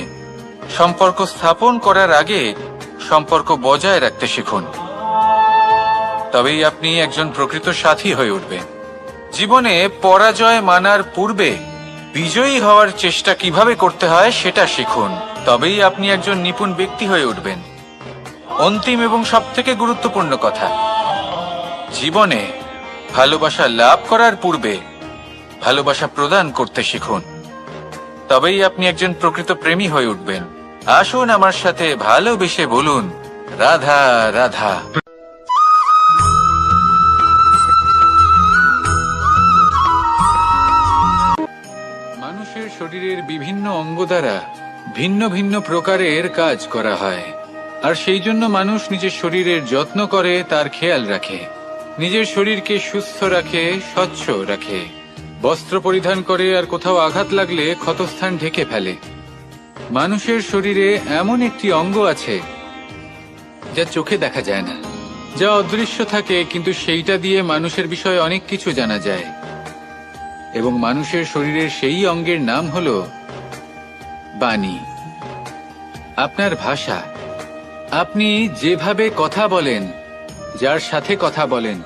সম্পর্ক স্থাপন করার আগে সম্পর্ক বজায় রাখতে শিখুন, তবেই আপনি একজন প্রকৃত সাথী হয়ে উঠবেন। জীবনে পরাজয় মানার পূর্বে বিজয়ী হওয়ার চেষ্টা কিভাবে করতে হয় সেটা শিখুন, তবেই আপনি একজন নিপুণ ব্যক্তি হয়ে উঠবেন। অন্তিম এবং সবথেকে গুরুত্বপূর্ণ কথা, জীবনে ভালোবাসা লাভ করার পূর্বে ভালোবাসা প্রদান করতে শিখুন, তবেই আপনি একজন প্রকৃত প্রেমী হয়ে উঠবেন। আসুন আমার সাথে ভালোবেসে বলুন, রাধা রাধা। মানুষের শরীরের বিভিন্ন অঙ্গ দ্বারা ভিন্ন ভিন্ন প্রকারের কাজ করা হয়, আর সেই জন্য মানুষ নিজের শরীরের যত্ন করে, তার খেয়াল রাখে, নিজের শরীরকে সুস্থ রাখে, স্বচ্ছ রাখে, বস্ত্র পরিধান করে, আর কোথাও আঘাত লাগলে ক্ষতস্থান ঢেকে ফেলে। মানুষের শরীরে এমন একটি অঙ্গ আছে যা চোখে দেখা যায় না, যা অদৃশ্য থাকে, কিন্তু সেইটা দিয়ে মানুষের বিষয়ে অনেক কিছু জানা যায়। এবং মানুষের শরীরের সেই অঙ্গের নাম হলো বাণী, আপনার ভাষা। আপনি যেভাবে কথা বলেন, যার সাথে কথা বলেন,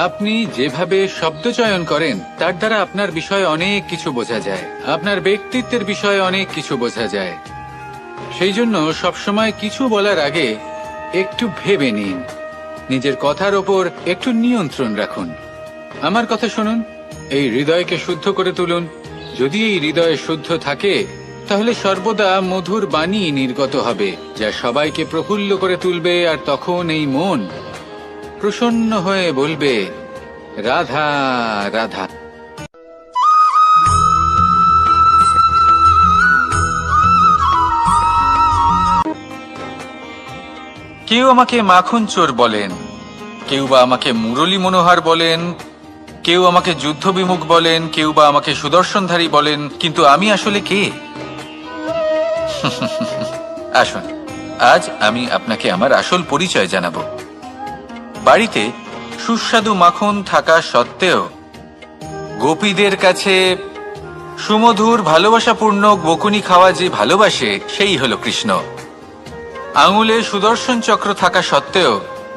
আপনি যেভাবে শব্দ চয়ন করেন, তার দ্বারা আপনার বিষয়ে অনেক কিছু বোঝা যায়, আপনার ব্যক্তিত্বের বিষয়ে অনেক কিছু বোঝা যায়। সেই জন্য সবসময় কিছু বলার আগে একটু ভেবে নিন, নিজের কথার ওপর একটু নিয়ন্ত্রণ রাখুন। আমার কথা শুনুন, এই হৃদয়কে শুদ্ধ করে তুলুন। যদি এই হৃদয় শুদ্ধ থাকে, তাহলে সর্বদা মধুর বাণী নির্গত হবে, যা সবাইকে প্রফুল্ল করে তুলবে, আর তখন এই মন প্রসন্ন হয়ে বলবে, রাধা রাধা। কেউ আমাকে মাখন চোর বলেন, কেউ বা আমাকে মুরলী মনোহর বলেন, কেউ আমাকে যুদ্ধ বিমুখ বলেন, কেউ বা আমাকে সুদর্শনধারী বলেন, কিন্তু আমি আসলে কে? আসুন, আজ আমি আপনাকে আমার আসল পরিচয় জানাবো। বাড়িতে সুস্বাদু মাখন থাকা সত্ত্বেও গোপীদের কাছে সুমধুর ভালোবাসাপূর্ণ বকুনি খাওয়া যে ভালোবাসে, সেই হলো কৃষ্ণ। আঙুলে সুদর্শন চক্র থাকা সত্ত্বেও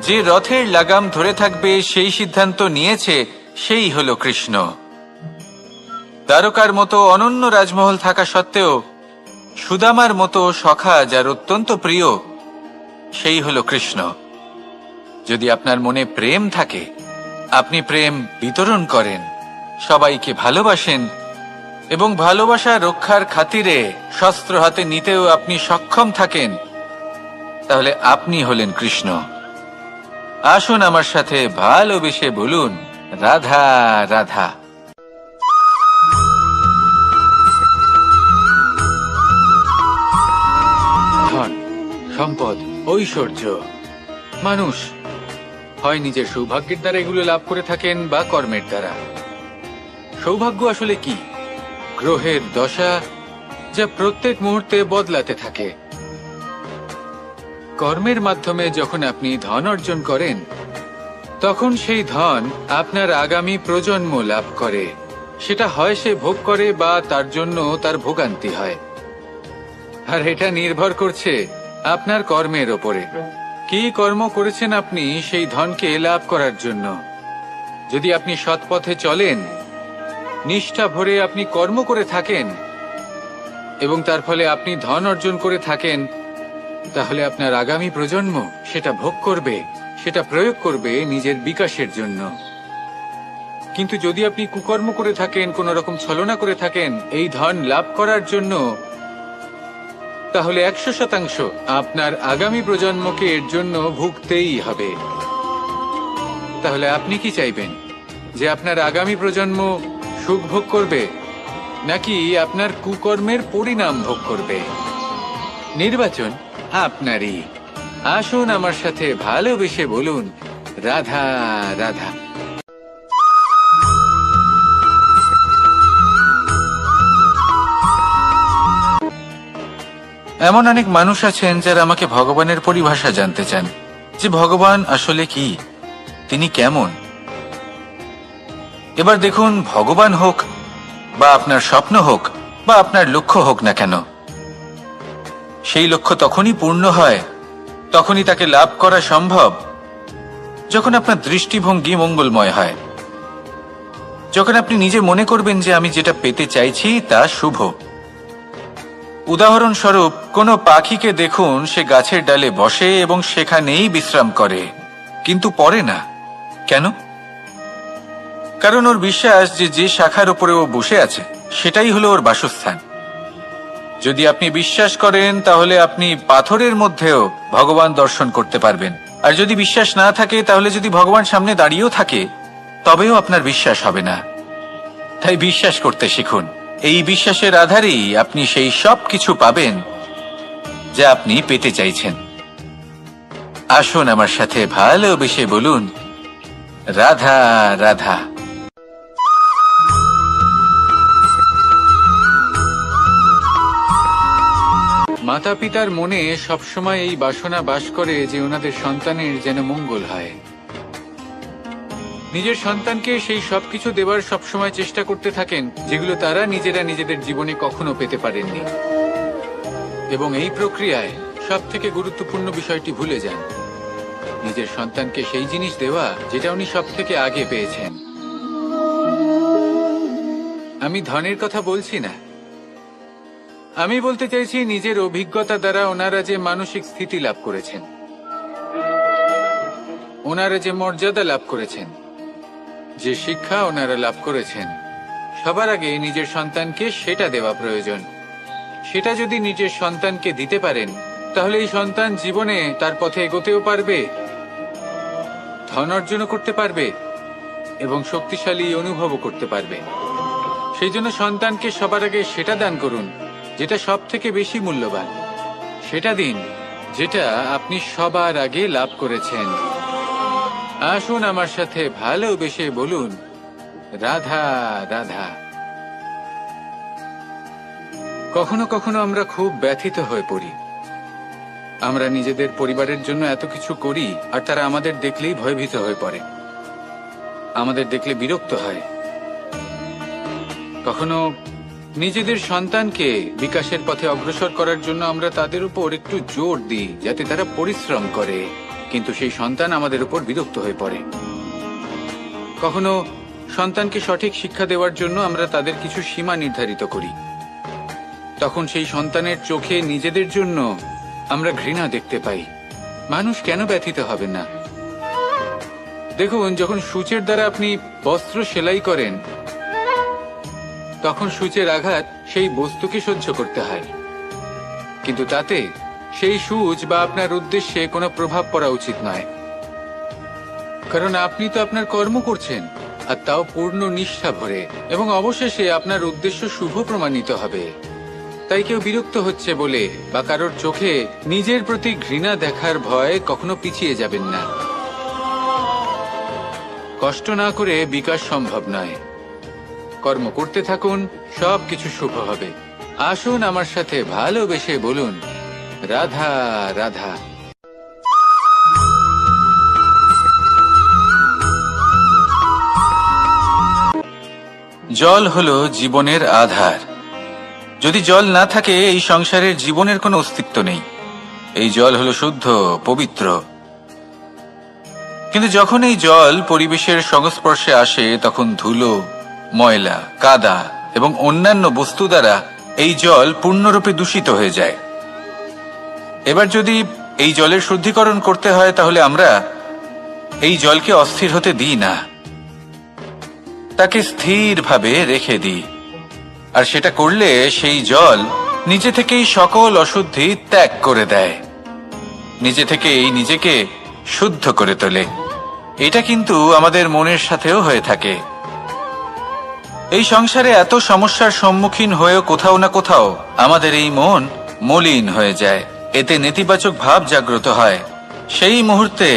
যে রথের লাগাম ধরে থাকবে সেই সিদ্ধান্ত নিয়েছে, সেই হলো কৃষ্ণ। দ্বারকার মতো অনন্য রাজমহল থাকা সত্ত্বেও সুদামার মতো সখা যার অত্যন্ত প্রিয়, সেই হলো কৃষ্ণ। যদি আপনার মনে প্রেম থাকে, আপনি প্রেম বিতরণ করেন, সবাইকে ভালোবাসেন এবং ভালোবাসা রক্ষার খাতিরে শস্ত্র হাতে নিতেও আপনি সক্ষম থাকেন, তাহলে আপনি হলেন কৃষ্ণ। আসুন আমার সাথে ভালোবেসে বলুন, রাধা রাধা। ধন, সম্পদ, ঐশ্বর্য, মানুষ হয় নিজের সৌভাগ্যের দ্বারা এগুলো লাভ করে থাকেন বা কর্মের দ্বারা। সৌভাগ্য আসলে কি? গ্রহের দশা যা প্রত্যেক মুহূর্তে বদলাতে থাকে। কর্মের মাধ্যমে যখন আপনি ধন অর্জন করেন, তখন সেই ধন আপনার আগামী প্রজন্ম লাভ করে। সেটা হয় সে ভোগ করে বা তার জন্য তার ভোগান্তি হয়। আর এটা নির্ভর করছে আপনার কর্মের ওপরে। কি কর্ম করেছেন আপনি সেই ধনকে লাভ করার জন্য? যদি আপনি সৎ পথে চলেন, নিষ্ঠা ভরে আপনি কর্ম করে থাকেন এবং তার ফলে আপনি ধন অর্জন করে থাকেন, তাহলে আপনার আগামী প্রজন্ম সেটা ভোগ করবে, সেটা প্রয়োগ করবে নিজের বিকাশের জন্য। কিন্তু যদি আপনি কুকর্ম করে থাকেন, কোন রকম ছলনা করে থাকেন এই ধন লাভ করার জন্য, তাহলে 100% আপনার আগামী প্রজন্মকে এর জন্য ভুগতেই হবে। তাহলে আপনি কি চাইবেন? যে আপনার আগামী প্রজন্ম সুখ ভোগ করবে, নাকি আপনার কুকর্মের পরিণাম ভোগ করবে? নির্বাচন আপনারই। আসুন আমার সাথে ভালোবেসে বলুন, রাধা রাধা। এমন অনেক মানুষ আছেন যারা আমাকে ভগবানের পরিভাষা জানতে চান, যে ভগবান আসলে কি, তিনি কেমন। এবার দেখুন, ভগবান হোক বা আপনার স্বপ্ন হোক বা আপনার লক্ষ্য হোক না কেন, সেই লক্ষ্য তখনই পূর্ণ হয়, তখনই তাকে লাভ করা সম্ভব, যখন আপনার দৃষ্টিভঙ্গি মঙ্গলময় হয়। যখন আপনি নিজে মনে করবেন যে আমি যেটা পেতে চাইছি তা শুভ। উদাহরণস্বরূপ, কোনো পাখিকে দেখুন, সে গাছের ডালে বসে এবং সেখানেই বিশ্রাম করে, কিন্তু পড়ে না। কেন? কারণ ওর বিশ্বাস যে যে শাখার উপরে ও বসে আছে সেটাই হলো ওর বাসস্থান। যদি আপনি বিশ্বাস করেন, তাহলে আপনি পাথরের মধ্যেও ভগবান দর্শন করতে পারবেন। আর যদি বিশ্বাস না থাকে, তাহলে যদি ভগবান সামনে দাঁড়িয়েও থাকে, তবেও আপনার বিশ্বাস হবে না। তাই বিশ্বাস করতে শিখুন। এই বিশ্বাসের আধারেই আপনি সেই সব কিছু পাবেন যা আপনি পেতে চাইছেন। আসুন আমার সাথে ভালোবেসে বলুন, রাধা রাধা। মাতা পিতার মনে সবসময় এই বাসনা বাস করে যে ওনাদের সন্তানের যেন মঙ্গল হয়। নিজের সন্তানকে সেই সবকিছু দেবার সবসময় চেষ্টা করতে থাকেন যেগুলো তারা নিজেরা নিজেদের জীবনে কখনো পেতে পারেননি। এবং এই প্রক্রিয়ায় সব থেকে গুরুত্বপূর্ণ বিষয়টি ভুলে যান, নিজের সন্তানকে সেই জিনিস দেওয়া যেটা উনি সব থেকে আগে পেয়েছেন। আমি ধনের কথা বলছি না, আমি বলতে চাইছি নিজের অভিজ্ঞতা দ্বারা ওনারা যে মানসিক স্থিতি লাভ করেছেন, ওনারা যে মর্যাদা লাভ করেছেন, যে শিক্ষা ওনারা লাভ করেছেন, সবার আগে নিজের সন্তানকে সেটা দেওয়া প্রয়োজন। সেটা যদি নিজের সন্তানকে দিতে পারেন, তাহলে এই সন্তান জীবনে তার পথে এগোতেও পারবে, ধন অর্জনও করতে পারবে এবং শক্তিশালী অনুভবও করতে পারবে। সেই জন্য সন্তানকে সবার আগে সেটা দান করুন যেটা সব থেকে বেশি মূল্যবান। সেটা দিন যেটা আপনি সবার আগে লাভ করেছেন। আসুন আমার সাথে ভালোবেসে বলুন, রাধা রাধা। কখনো কখনো আমরা খুব ব্যথিত হয়ে পড়ি। আমরা নিজেদের পরিবারের জন্য এত কিছু করি আর তারা আমাদের দেখলেই ভয়ভীত হয়ে পড়ে, আমাদের দেখলে বিরক্ত হয়। কখনো নিজেদের সন্তানকে বিকাশের পথে অগ্রসর করার জন্য আমরা তাদের উপর একটু জোর দিই যাতে তারা পরিশ্রম করে, কিন্তু সেই সন্তান আমাদের উপর বিরক্ত হয়ে পড়ে। কখনো সন্তানকে সঠিক শিক্ষা দেওয়ার জন্য আমরা তাদের কিছু সীমা নির্ধারিত করি, তখন সেই সন্তানের চোখে নিজেদের জন্য আমরা ঘৃণা দেখতে পাই। মানুষ কেন ব্যথিত হবে না? দেখুন, যখন সূচের দ্বারা আপনি বস্ত্র সেলাই করেন তখন সূচের আঘাত সেই বস্তুকে সহ্য করতে হয়, কিন্তু তাতে সেই সূচ বা আপনার উদ্দেশ্যে কোনো প্রভাব পড়া উচিত নয়, কারণ আপনি তো আপনার কর্ম করছেন, আর তাও পূর্ণ নিষ্ঠা ভরে, এবং অবশেষে আপনার উদ্দেশ্য শুভ প্রমাণিত হবে। তাই কেউ বিরক্ত হচ্ছে বলে বা কারোর চোখে নিজের প্রতি ঘৃণা দেখার ভয় কখনো পিছিয়ে যাবেন না। কষ্ট না করে বিকাশ সম্ভব নয়। কর্ম করতে থাকুন, সবকিছু শুভ হবে। আসুন আমার সাথে ভালোবেসে বলুন, রাধা রাধা। জল হলো জীবনের আধার। যদি জল না থাকে এই সংসারের জীবনের কোনো অস্তিত্ব নেই। এই জল হলো শুদ্ধ, পবিত্র। কিন্তু যখন এই জল পরিবেশের সংস্পর্শে আসে তখন ধুলো, ময়লা, কাদা এবং অন্যান্য বস্তু দ্বারা এই জল পূর্ণরূপে দূষিত হয়ে যায়। এবার যদি এই জলের শুদ্ধিকরণ করতে হয় তাহলে আমরা এই জলকে অস্থির হতে দিই না, তাকে স্থিরভাবে রেখে দিই। আর সেটা করলে সেই জল নিজে থেকেই সকল অশুদ্ধি ত্যাগ করে দেয়, নিজে থেকেই নিজেকে শুদ্ধ করে তোলে। এটা কিন্তু আমাদের মনের সাথেও হয়ে থাকে। এই সংসারে এত সমস্যার সম্মুখীন হয়েও কোথাও না কোথাও আমাদের এই মন মলিন হয়ে যায়, এতে নেতিবাচক ভাব জাগ্রত হয়। সেই মুহূর্তে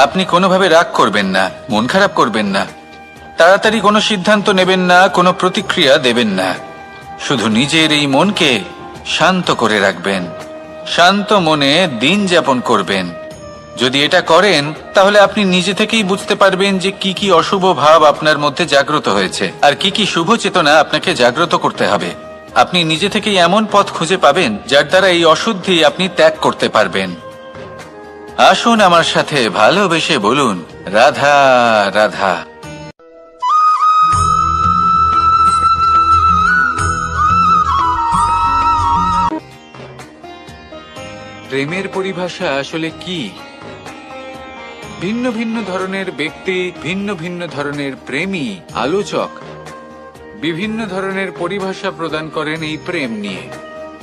আপনি কোনোভাবে রাগ করবেন না, মন খারাপ করবেন না, তাড়াতাড়ি কোনো সিদ্ধান্ত নেবেন না, কোনো প্রতিক্রিয়া দেবেন না। শুধু নিজের এই মনকে শান্ত করে রাখবেন, শান্ত মনে দিন যাপন করবেন। যদি এটা করেন তাহলে আপনি নিজে থেকেই বুঝতে পারবেন যে কি কি অশুভ ভাব আপনার মধ্যে জাগ্রত হয়েছে আর কি কি শুভ চেতনা আপনাকে জাগ্রত করতে হবে। আপনি নিজে থেকেই এমন পথ খুঁজে পাবেন যার দ্বারা এই অশুদ্ধি আপনি ত্যাগ করতে পারবেন। আসুন আমার সাথে ভালোবেসে বলুন, রাধা রাধা। প্রেমের পরিভাষা আসলে কি? ভিন্ন ভিন্ন ধরনের ব্যক্তি, ভিন্ন ভিন্ন ধরনের প্রেমী, আলোচক বিভিন্ন ধরনের পরিভাষা প্রদান করেন এই প্রেম নিয়ে।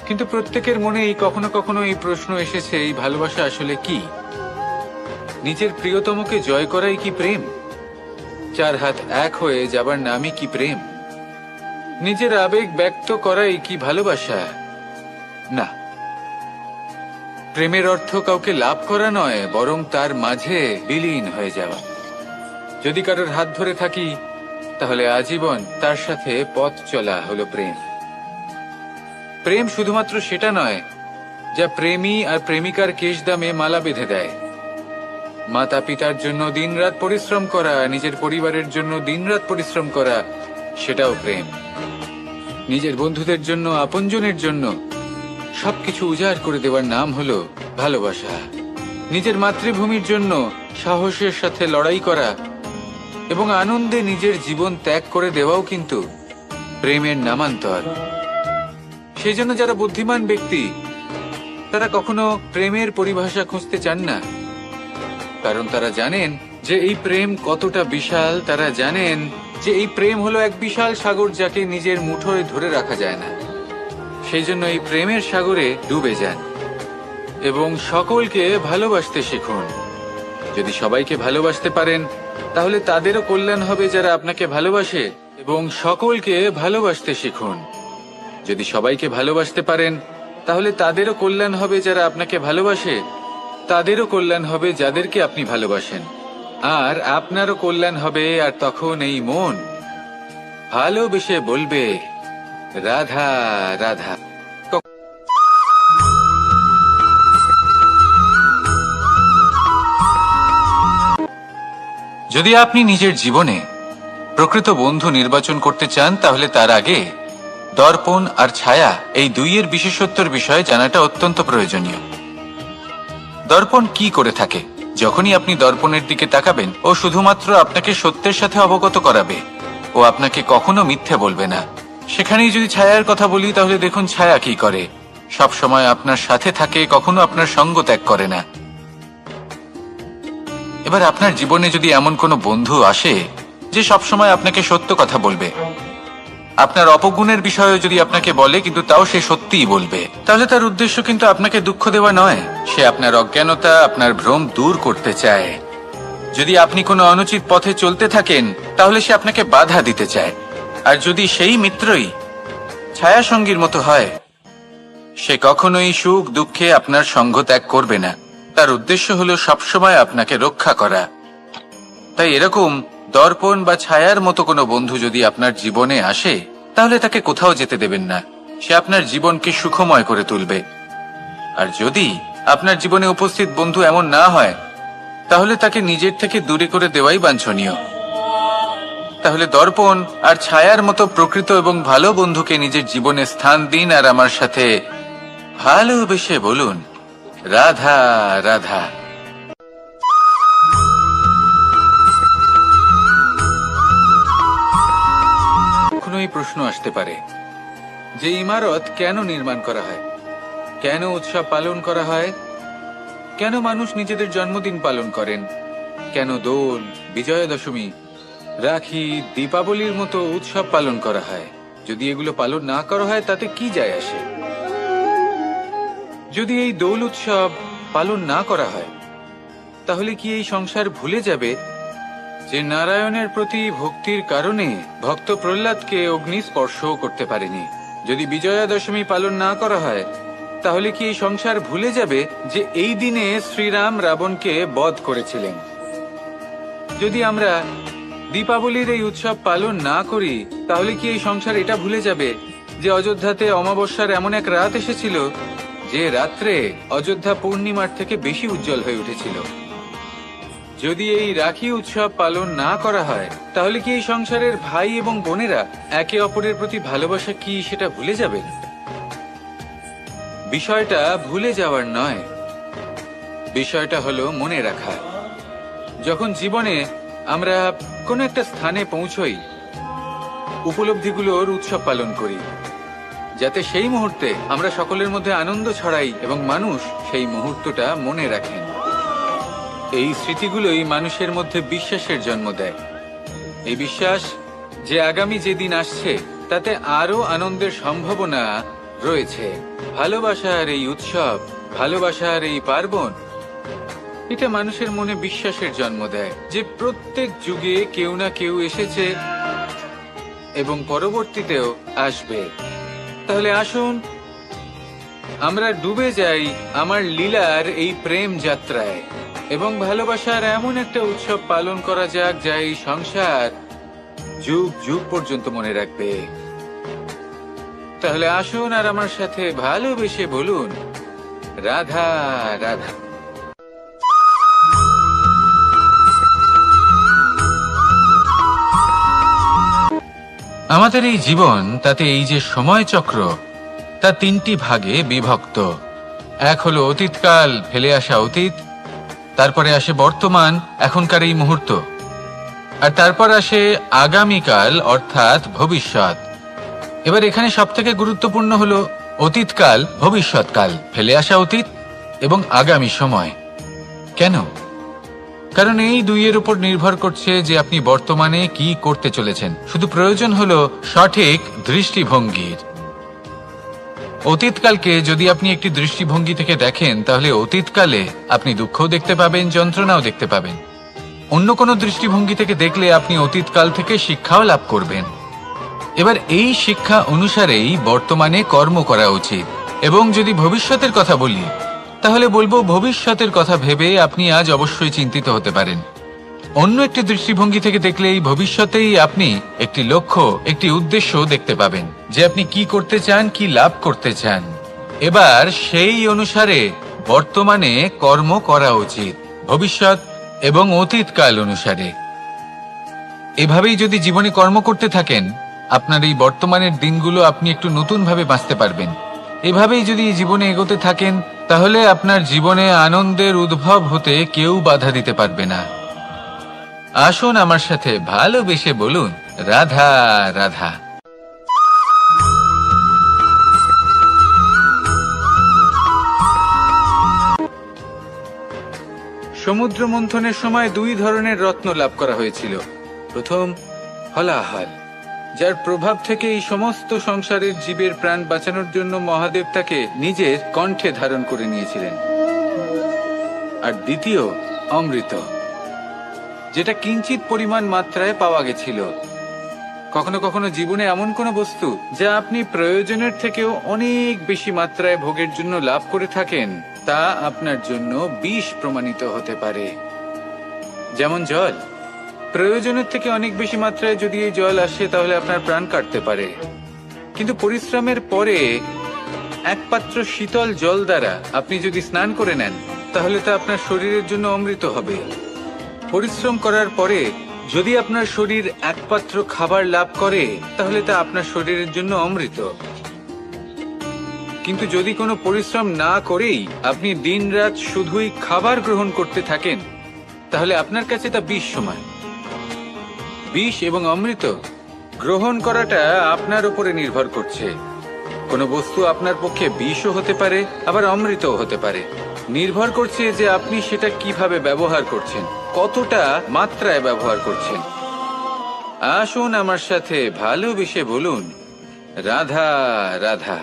কিন্তু প্রত্যেকের মনেই কখনো কখনো এই প্রশ্ন এসেছে, এই ভালোবাসা আসলে কি? নিজের প্রিয়তমকে জয় করাই কি প্রেম? চার হাত এক হয়ে যাবার নামই কি প্রেম? নিজের আবেগ ব্যক্ত করাই কি ভালোবাসা? না, প্রেমের অর্থ কাউকে লাভ করা নয়, বরং তার মাঝে বিলীন হয়ে যাওয়া। যদি কারোর হাত ধরে থাকি তাহলে আজীবন তার সাথে পথ চলা হলো প্রেম। প্রেম শুধুমাত্র সেটা নয় যা প্রেমী আর প্রেমিকার কেশদামে মালা বেঁধে দেয়। মাতা পিতার জন্য দিনরাত পরিশ্রম করা, নিজের পরিবারের জন্য দিনরাত পরিশ্রম করা, সেটাও প্রেম। নিজের বন্ধুদের জন্য, আপনজনের জন্য সবকিছু উজাড় করে দেওয়ার নাম হলো ভালোবাসা। নিজের মাতৃভূমির জন্য সাহসের সাথে লড়াই করা এবং আনন্দে নিজের জীবন ত্যাগ করে দেওয়াও কিন্তু প্রেমের নামান্তর। সেই জন্য যারা বুদ্ধিমান ব্যক্তি তারা কখনো প্রেমের পরিভাষা খুঁজতে চান না, কারণ তারা জানেন যে এই প্রেম কতটা বিশাল। তারা জানেন যে এই প্রেম হলো এক বিশাল সাগর যাকে নিজের মুঠোয় ধরে রাখা যায় না। সেই জন্য এই প্রেমের সাগরে ডুবে যান এবং সকলকে ভালোবাসতে শিখুন। যদি সবাইকে ভালোবাসতে পারেন তাহলে তাদেরও কল্যাণ হবে যারা আপনাকে ভালোবাসে, এবং সকলকে ভালোবাসতে শিখুন। যদি সবাইকে ভালোবাসতে পারেন তাহলে তাদেরও কল্যাণ হবে যারা আপনাকে ভালোবাসে, তাদেরও কল্যাণ হবে যাদেরকে আপনি ভালোবাসেন, আর আপনারও কল্যাণ হবে। আর তখন এই মন ভালোবেসে বলবে রাধা রাধা। যদি আপনি নিজের জীবনে প্রকৃত বন্ধু নির্বাচন করতে চান তাহলে তার আগে দর্পণ আর ছায়া এই দুইয়ের বিশেষত্বর বিষয়ে জানাটা অত্যন্ত প্রয়োজনীয়। দর্পণ কি করে থাকে? যখনই আপনি দর্পণের দিকে তাকাবেন ও শুধুমাত্র আপনাকে সত্যের সাথে অবগত করাবে, ও আপনাকে কখনো মিথ্যে বলবে না। সেখানেই যদি ছায়ার কথা বলি তাহলে দেখুন ছায়া কি করে, সব সময় আপনার সাথে থাকে, কখনো আপনার সঙ্গ ত্যাগ করে না। এবার আপনার জীবনে যদি এমন কোনো বন্ধু আসে যে সবসময় আপনাকে সত্য কথা বলবে, আপনার অপগুণের বিষয়ে যদি আপনাকে বলে কিন্তু তাও সে সত্যিই বলবে, তাহলে তার উদ্দেশ্য কিন্তু আপনাকে দুঃখ দেওয়া নয়, সে আপনার অজ্ঞানতা, আপনার ভ্রম দূর করতে চায়। যদি আপনি কোনো অনুচিত পথে চলতে থাকেন তাহলে সে আপনাকে বাধা দিতে চায়। আর যদি সেই মিত্রই ছায়া সঙ্গীর মতো হয়, সে কখনোই সুখ দুঃখে আপনার সঙ্গ ত্যাগ করবে না, তার উদ্দেশ্য হলো সবসময় আপনাকে রক্ষা করা। তাই এরকম দর্পণ বা ছায়ার মতো কোনো বন্ধু যদি আপনার জীবনে আসে তাহলে তাকে কোথাও যেতে দেবেন না, সে আপনার জীবনকে সুখময় করে তুলবে। আর যদি আপনার জীবনে উপস্থিত বন্ধু এমন না হয় তাহলে তাকে নিজের থেকে দূরে করে দেওয়াই বাঞ্ছনীয়। তাহলে দর্পণ আর ছায়ার মতো প্রকৃত এবং ভালো বন্ধুকে নিজের জীবনে স্থান দিন আর আমার সাথে ভালোবেসে বলুন রাধা রাধা। কখনোই প্রশ্ন আসতে পারে যে ইমারত কেন নির্মাণ করা হয়, কেন উৎসব পালন করা হয়, কেন মানুষ নিজেদের জন্মদিন পালন করেন, কেন দোল, বিজয়া দশমী, রাখি, দীপাবলির মতো উৎসব পালন করা হয়? যদি এগুলো পালন না করা হয় তাতে কি যায় আসে? যদি এই দোল উৎসব পালন না করা হয় তাহলে কি এই সংসার ভুলে যাবে যে নারায়ণের প্রতি ভক্তির কারণে ভক্ত প্রহ্লাদকে অগ্নি স্পর্শও করতে পারেনি? যদি বিজয়া দশমী পালন না করা হয় তাহলে কি এই সংসার ভুলে যাবে যে এই দিনে শ্রীরাম রাবণকে বধ করেছিলেন? যদি আমরা দীপাবলির এই উৎসব পালন না করি তাহলে কি এই সংসার এটা ভুলে যাবে যে অযোধ্যাতে অমাবস্যার এমন এক রাত এসেছিল যে রাত্রে অযোধ্যা পূর্ণিমার থেকে বেশি উজ্জ্বল হয়ে উঠেছিল? যদি এই রাখি উৎসব পালন না করা হয় তাহলে কি এই সংসারের ভাই এবং বোনেরা একে অপরের প্রতি ভালোবাসা কি সেটা ভুলে যাবে? বিষয়টা ভুলে যাওয়ার নয়, বিষয়টা হলো মনে রাখা। যখন জীবনে আমরা কোনো একটা স্থানে পৌঁছই, উপলব্ধিগুলোর উৎসব পালন করি, যাতে সেই মুহূর্তে আমরা সকলের মধ্যে আনন্দ ছড়াই এবং মানুষ সেই মুহূর্তটা মনে রাখেন। এই স্মৃতিগুলোই মানুষের মধ্যে বিশ্বাসের জন্ম দেয়। এই বিশ্বাস যে আগামী যেদিন আসছে তাতে আরো আনন্দের সম্ভাবনা রয়েছে। ভালোবাসার এই উৎসব, ভালোবাসার এই পার্বণ, এটা মানুষের মনে বিশ্বাসের জন্ম দেয় যে প্রত্যেক যুগে কেউ না কেউ এসেছে এবং পরবর্তীতেও আসবে। তাহলে আসুন আমরা ডুবে যাই আমার লীলার এই প্রেম যাত্রায় এবং ভালোবাসার এমন একটা উৎসব পালন করা যাক যা এই সংসার যুগ যুগ পর্যন্ত মনে রাখবে। তাহলে আসুন আর আমার সাথে ভালোবেসে বলুন রাধা রাধা। আমাদের এই জীবন, তাতে এই যে সময় চক্র, তা তিনটি ভাগে বিভক্ত। এক হলো অতীতকাল, ফেলে আসা অতীত, তারপরে আসে বর্তমান, এখনকার এই মুহূর্ত, আর তারপর আসে আগামীকাল অর্থাৎ ভবিষ্যৎ। এবার এখানে সবথেকে গুরুত্বপূর্ণ হলো অতীতকাল, ভবিষ্যৎকাল, ফেলে আসা অতীত এবং আগামী সময়। কেন? কারণ এই দুইয়ের উপর নির্ভর করছে যে আপনি বর্তমানে কি করতে চলেছেন। শুধু প্রয়োজন হলো সঠিক দৃষ্টিভঙ্গির। অতীতকালকে যদি আপনি একটি দৃষ্টিভঙ্গি থেকে দেখেন তাহলে অতীতকালে আপনি দুঃখও দেখতে পাবেন, যন্ত্রণাও দেখতে পাবেন। অন্য কোনো দৃষ্টিভঙ্গি থেকে দেখলে আপনি অতীতকাল থেকে শিক্ষাও লাভ করবেন। এবার এই শিক্ষা অনুসারেই বর্তমানে কর্ম করা উচিত। এবং যদি ভবিষ্যতের কথা বলি তাহলে বলবো ভবিষ্যতের কথা ভেবে আপনি আজ অবশ্যই চিন্তিত হতে পারেন। অন্য একটি দৃষ্টিভঙ্গি থেকে দেখলে এই ভবিষ্যতেই আপনি একটি লক্ষ্য, একটি উদ্দেশ্য দেখতে পাবেন যে আপনি কি করতে চান, কি লাভ করতে চান। এবার সেই অনুসারে বর্তমানে কর্ম করা উচিত, ভবিষ্যৎ এবং অতীতকাল অনুসারে। এভাবেই যদি জীবনে কর্ম করতে থাকেন, আপনার এই বর্তমানের দিনগুলো আপনি একটু নতুনভাবে বাঁচতে পারবেন। এভাবেই যদি জীবনে এগোতে থাকেন, তাহলে আপনার জীবনে আনন্দের উদ্ভব হতে কেউ বাধা দিতে পারবে না। আসুন আমার সাথে ভালোবেসে বলুন, রাধা রাধা। সমুদ্র মন্থনের সময় দুই ধরনের রত্ন লাভ করা হয়েছিল। প্রথম হলাহল, যার প্রভাব থেকে এই সমস্ত সংসারের জীবের প্রাণ বাঁচানোর জন্য মহাদেব তাকে নিজের কণ্ঠে ধারণ করে নিয়েছিলেন। আর দ্বিতীয় অমৃত, যেটা কিঞ্চিত পরিমাণ মাত্রায় পাওয়া গেছিল। কখনো কখনো জীবনে এমন কোনো বস্তু যা আপনি প্রয়োজনের থেকেও অনেক বেশি মাত্রায় ভোগের জন্য লাভ করে থাকেন, তা আপনার জন্য বিষ প্রমাণিত হতে পারে। যেমন জল, প্রয়োজনের থেকে অনেক বেশি মাত্রায় যদি এই জল আসে তাহলে আপনার প্রাণ কাটতে পারে। কিন্তু পরিশ্রমের পরে এক পাত্র শীতল জল দ্বারা আপনি যদি স্নান করে নেন, তাহলে তা আপনার শরীরের জন্য অমৃত হবে। পরিশ্রম করার পরে যদি আপনার শরীর এক পাত্র খাবার লাভ করে, তাহলে তা আপনার শরীরের জন্য অমৃত। কিন্তু যদি কোনো পরিশ্রম না করেই আপনি দিনরাত শুধুই খাবার গ্রহণ করতে থাকেন, তাহলে আপনার কাছে তা বিষ সমান। বিষ এবং অমৃত গ্রহণ করাটা আপনার উপরে নির্ভর করছে। কোনো বস্তু আপনার পক্ষে বিষও হতে পারে, আবার অমৃতও হতে পারে। নির্ভর করছে যে আপনি সেটা কিভাবে ব্যবহার করছেন, কতটা মাত্রায় ব্যবহার করছেন। আসুন আমার সাথে ভালোবেসে বলুন, রাধা রাধা।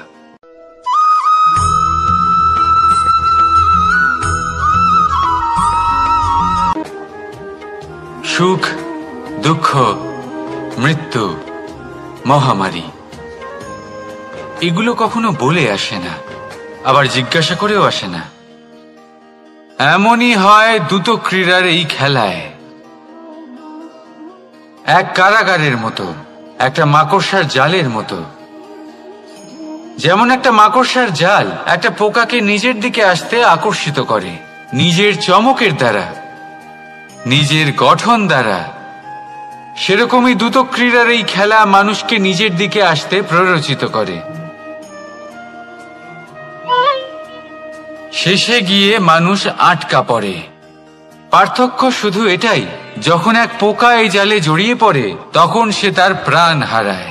সুখ, দুঃখ, মৃত্যু, মহামারী, এগুলো কখনো বলে আসে না, আবার জিজ্ঞাসা করেও আসে না। এমনই হয় দ্রুত ক্রীড়ার এই খেলায়। এক কারাগারের মতো, একটা মাকড়সার জালের মতো। যেমন একটা মাকড়সার জাল একটা পোকাকে নিজের দিকে আসতে আকর্ষিত করে নিজের চমকের দ্বারা, নিজের গঠন দ্বারা, সেরকমই দ্রুত ক্রীড়ার এই খেলা মানুষকে নিজের দিকে আসতে প্ররোচিত করে। শেষে গিয়ে মানুষ আটকা পড়ে। পার্থক্য শুধু এটাই, যখন এক পোকা এই জালে জড়িয়ে পড়ে তখন সে তার প্রাণ হারায়।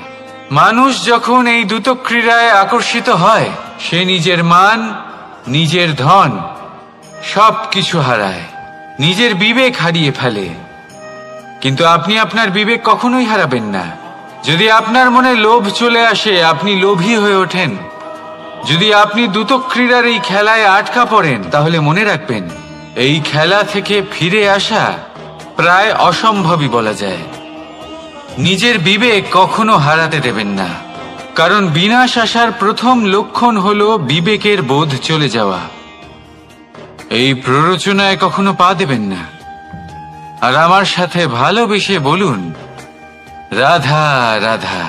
মানুষ যখন এই দ্রুত ক্রীড়ায় আকর্ষিত হয়, সে নিজের মান, নিজের ধন সবকিছু হারায়, নিজের বিবেক হারিয়ে ফেলে। কিন্তু আপনি আপনার বিবেক কখনোই হারাবেন না। যদি আপনার মনে লোভ চলে আসে, আপনি লোভী হয়ে ওঠেন। যদি আপনি দ্রুত ক্রীড়ার এই খেলায় আটকা পড়েন, তাহলে মনে রাখবেন, এই খেলা থেকে ফিরে আসা প্রায় অসম্ভবই বলা যায়। নিজের বিবেক কখনো হারাতে দেবেন না, কারণ বিনাশ আসার প্রথম লক্ষণ হলো বিবেকের বোধ চলে যাওয়া। এই প্ররোচনায় কখনো পা দেবেন না। আর আমার সাথে ভালোবেসে বলুন, রাধা রাধা।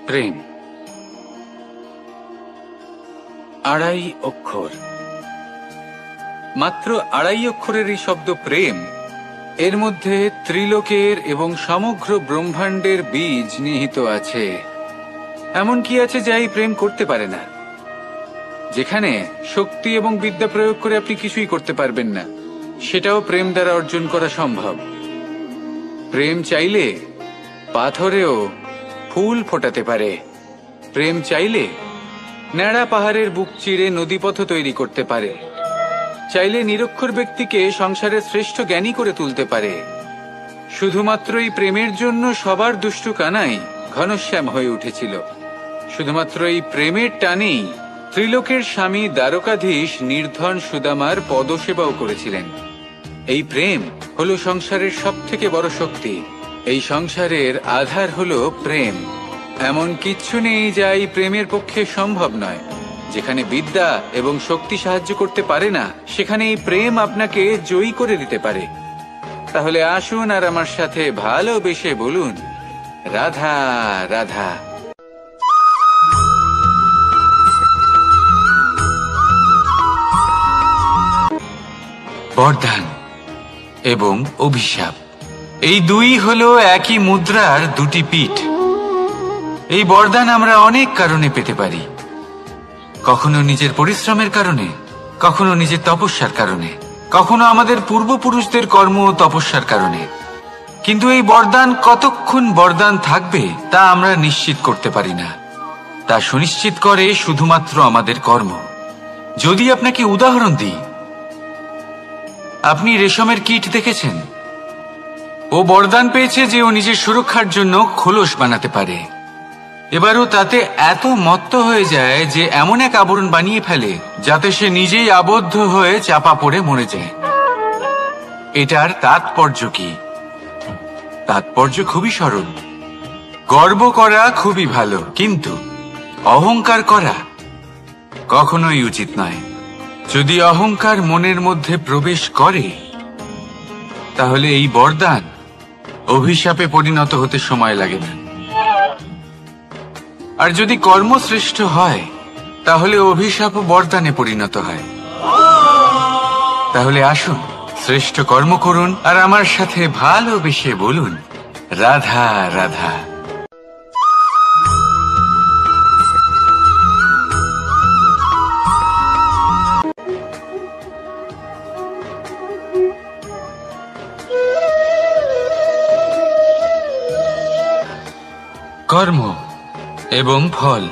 প্রেম আড়াই অক্ষর, মাত্র আড়াই অক্ষরের এই শব্দ প্রেম, এর মধ্যে ত্রিলোকের এবং সমগ্র ব্রহ্মাণ্ডের বীজ নিহিত আছে। এমন কি আছে যা এই প্রেম করতে পারে না? যেখানে শক্তি এবং বিদ্যা প্রয়োগ করে আপনি কিছুই করতে পারবেন না, সেটাও প্রেম দ্বারা অর্জন করা সম্ভব। প্রেম চাইলে পাথরেও ফুল ফোটাতে পারে। প্রেম চাইলে ন্যাড়া পাহাড়ের বুক চিরে নদীপথ তৈরি করতে পারে। চাইলে নিরক্ষর ব্যক্তিকে সংসারের শ্রেষ্ঠ জ্ঞানী করে তুলতে পারে। শুধুমাত্র এই প্রেমের জন্য সবার দুষ্টু কানাই ঘনশ্যাম হয়ে উঠেছিল। শুধুমাত্র এই প্রেমের টানেই ত্রিলোকের স্বামী দ্বারকাধীশ নির্ধন সুদামার পদসেবাও করেছিলেন। এই প্রেম হলো সংসারের সব থেকে বড় শক্তি। এই সংসারের আধার হলো প্রেম। এমন কিচ্ছু নেই যা এই প্রেমের পক্ষে সম্ভব নয়। যেখানে বিদ্যা এবং শক্তি সাহায্য করতে পারে না, সেখানে এই প্রেম আপনাকে জয়ী করে দিতে পারে। তাহলে আসুন আর আমার সাথে ভালোবেসে বলুন, রাধা রাধা। বরদান এবং অভিশাপ, এই দুই হলো একই মুদ্রার দুটি পিঠ। এই বরদান আমরা অনেক কারণে পেতে পারি। কখনো নিজের পরিশ্রমের কারণে, কখনো নিজের তপস্যার কারণে, কখনো আমাদের পূর্বপুরুষদের কর্ম ও তপস্যার কারণে। কিন্তু এই বরদান কতক্ষণ বরদান থাকবে তা আমরা নিশ্চিত করতে পারি না। তা সুনিশ্চিত করে শুধুমাত্র আমাদের কর্ম। যদি আপনাকে উদাহরণ দিই, আপনি রেশমের কীট দেখেছেন? ও বরদান পেয়েছে যে ও নিজের সুরক্ষার জন্য খোলস বানাতে পারে। এবারও তাতে এত মত্ত হয়ে যায় যে এমন এক আবরণ বানিয়ে ফেলে যাতে সে নিজেই আবদ্ধ হয়ে চাপা পড়ে মরে যায়। এটার তাৎপর্য কি? তাৎপর্য খুবই সরল। গর্ব করা খুবই ভালো, কিন্তু অহংকার করা কখনোই উচিত নয়। যদি অহংকার মনের মধ্যে প্রবেশ করে, তাহলে এই বরদান অভিশাপে পরিণত হতে সময় লাগে না। আর যদি কর্মশ্রেষ্ঠ হয়, তাহলে অভিশাপ বরদানে পরিণত হয়। তাহলে আসুন শ্রেষ্ঠ কর্ম করুন আর আমার সাথে ভালোবেসে বলুন, রাধা রাধা। কর্ম এবং ফল,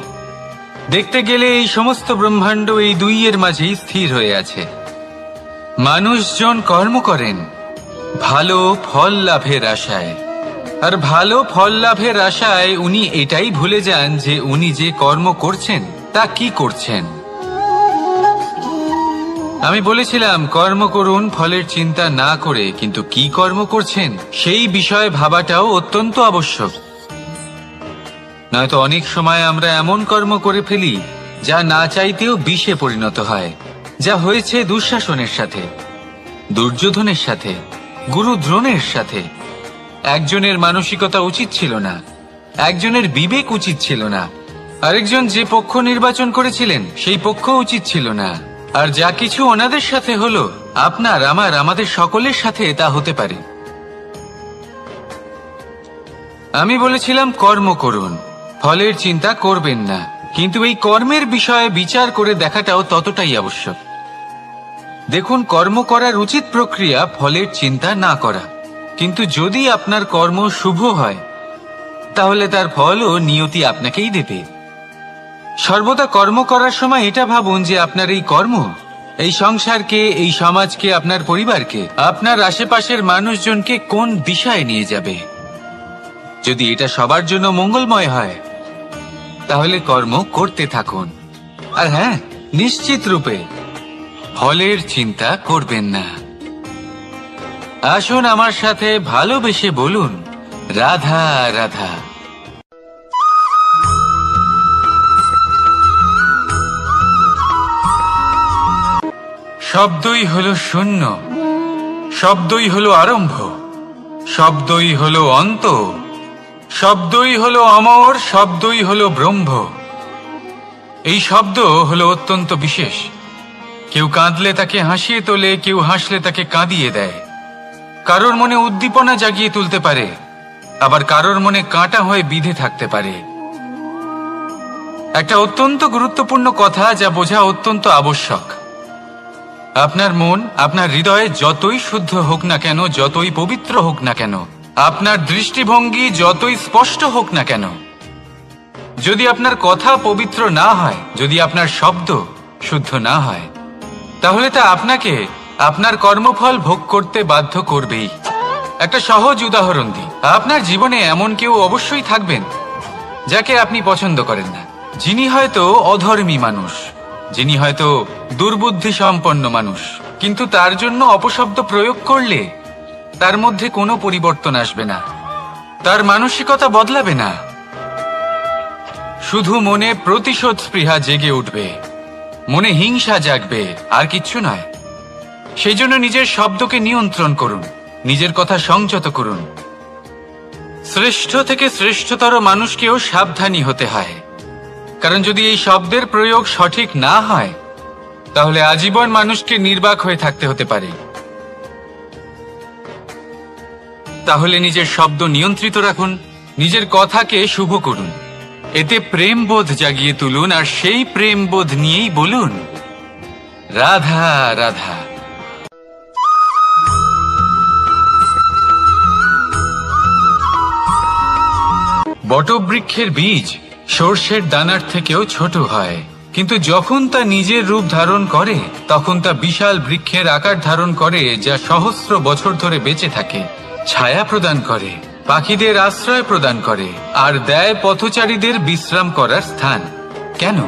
দেখতে গেলে এই সমস্ত ব্রহ্মাণ্ড এই দুইয়ের মাঝেই স্থির হয়ে আছে। মানুষজন কর্ম করেন ভালো ফল লাভের আশায়, আর ভালো ফল লাভের আশায় উনি এটাই ভুলে যান যে উনি যে কর্ম করছেন তা কি করছেন। আমি বলেছিলাম কর্ম করুন ফলের চিন্তা না করে, কিন্তু কি কর্ম করছেন সেই বিষয়ে ভাবাটাও অত্যন্ত আবশ্যক। নয়তো অনেক সময় আমরা এমন কর্ম করে ফেলি যা না চাইতেও বিষে পরিণত হয়, যা হয়েছে দুঃশাসনের সাথে, দুর্যোধনের সাথে, গুরু দ্রোণের সাথে। একজনের মানসিকতা উচিত ছিল না, একজনের বিবেক উচিত ছিল না, আরেকজন যে পক্ষ নির্বাচন করেছিলেন সেই পক্ষ উচিত ছিল না। আর যা কিছু ওনাদের সাথে হলো, আপনার আমার আমাদের সকলের সাথে তা হতে পারে। আমি বলেছিলাম কর্ম করুন, ফলের চিন্তা করবেন না, কিন্তু এই কর্মের বিষয়ে বিচার করে দেখাটাও ততটাই আবশ্যক। দেখুন, কর্ম করার উচিত প্রক্রিয়া ফলের চিন্তা না করা, কিন্তু যদি আপনার কর্ম শুভ হয় তাহলে তার ফলও নিয়তি আপনাকেই দেবে। সর্বদা কর্ম করার সময় এটা ভাবুন যে আপনার এই কর্ম এই সংসারকে, এই সমাজকে, আপনার পরিবারকে, আপনার আশেপাশের মানুষজনকে কোন দিশায় নিয়ে যাবে। যদি এটা সবার জন্য মঙ্গলময় হয় তাহলে কর্ম করতে থাকুন। আর হ্যাঁ, নিশ্চিত রূপে ফলের চিন্তা করবেন না। আসুন আমার সাথে ভালোবেসে বলুন, রাধা রাধা। শব্দই হলো শূন্য, শব্দই হলো আরম্ভ, শব্দই হলো অন্ত, শব্দই হলো অমর, শব্দই হলো ব্রহ্ম। এই শব্দ হলো অত্যন্ত বিশেষ। কেউ কাঁদলে তাকে হাসিয়ে তোলে, কেউ হাসলে তাকে কাঁদিয়ে দেয়। কারোর মনে উদ্দীপনা জাগিয়ে তুলতে পারে, আবার কারোর মনে কাঁটা হয়ে বিঁধে থাকতে পারে। একটা অত্যন্ত গুরুত্বপূর্ণ কথা যা বোঝা অত্যন্ত আবশ্যক। আপনার মন, আপনার হৃদয়ে যতই শুদ্ধ হোক না কেন, যতই পবিত্র হোক না কেন, আপনার দৃষ্টিভঙ্গি যতই স্পষ্ট হোক না কেন, যদি আপনার কথা পবিত্র না হয়, যদি আপনার শব্দ শুদ্ধ না হয়, তাহলে তা আপনাকে আপনার কর্মফল ভোগ করতে বাধ্য করবেই। একটা সহজ উদাহরণ দিই। আপনার জীবনে এমন কেউ অবশ্যই থাকবেন যাকে আপনি পছন্দ করেন না, যিনি হয়তো অধর্মী মানুষ, যিনি হয়তো দুর্বুদ্ধি সম্পন্ন মানুষ, কিন্তু তার জন্য অপশব্দ প্রয়োগ করলে তার মধ্যে কোনো পরিবর্তন আসবে না, তার মানসিকতা বদলাবে না। শুধু মনে প্রতিশোধ স্পৃহা জেগে উঠবে, মনে হিংসা জাগবে, আর কিচ্ছু নয়। সেই জন্য নিজের শব্দকে নিয়ন্ত্রণ করুন, নিজের কথা সংযত করুন। শ্রেষ্ঠ থেকে শ্রেষ্ঠতর মানুষকেও সাবধানী হতে হয়, কারণ যদি এই শব্দের প্রয়োগ সঠিক না হয় তাহলে আজীবন মানুষকে নির্বাক হয়ে থাকতে হতে পারে। তাহলে নিজের শব্দ নিয়ন্ত্রিত রাখুন, নিজের কথাকে শুভ করুন, এতে প্রেমবোধ জাগিয়ে তুলুন, আর সেই প্রেমবোধ নিয়েই বলুন রাধা রাধা। বটবৃক্ষের বীজ সর্ষের দানার থেকেও ছোট হয়, কিন্তু যখন তা নিজের রূপ ধারণ করে তখন তা বিশাল বৃক্ষের আকার ধারণ করে, যা সহস্র বছর ধরে বেঁচে থাকে, ছায়া প্রদান করে, পাখিদের আশ্রয় প্রদান করে, আর দেয় পথচারীদের বিশ্রাম করার স্থান। কেন?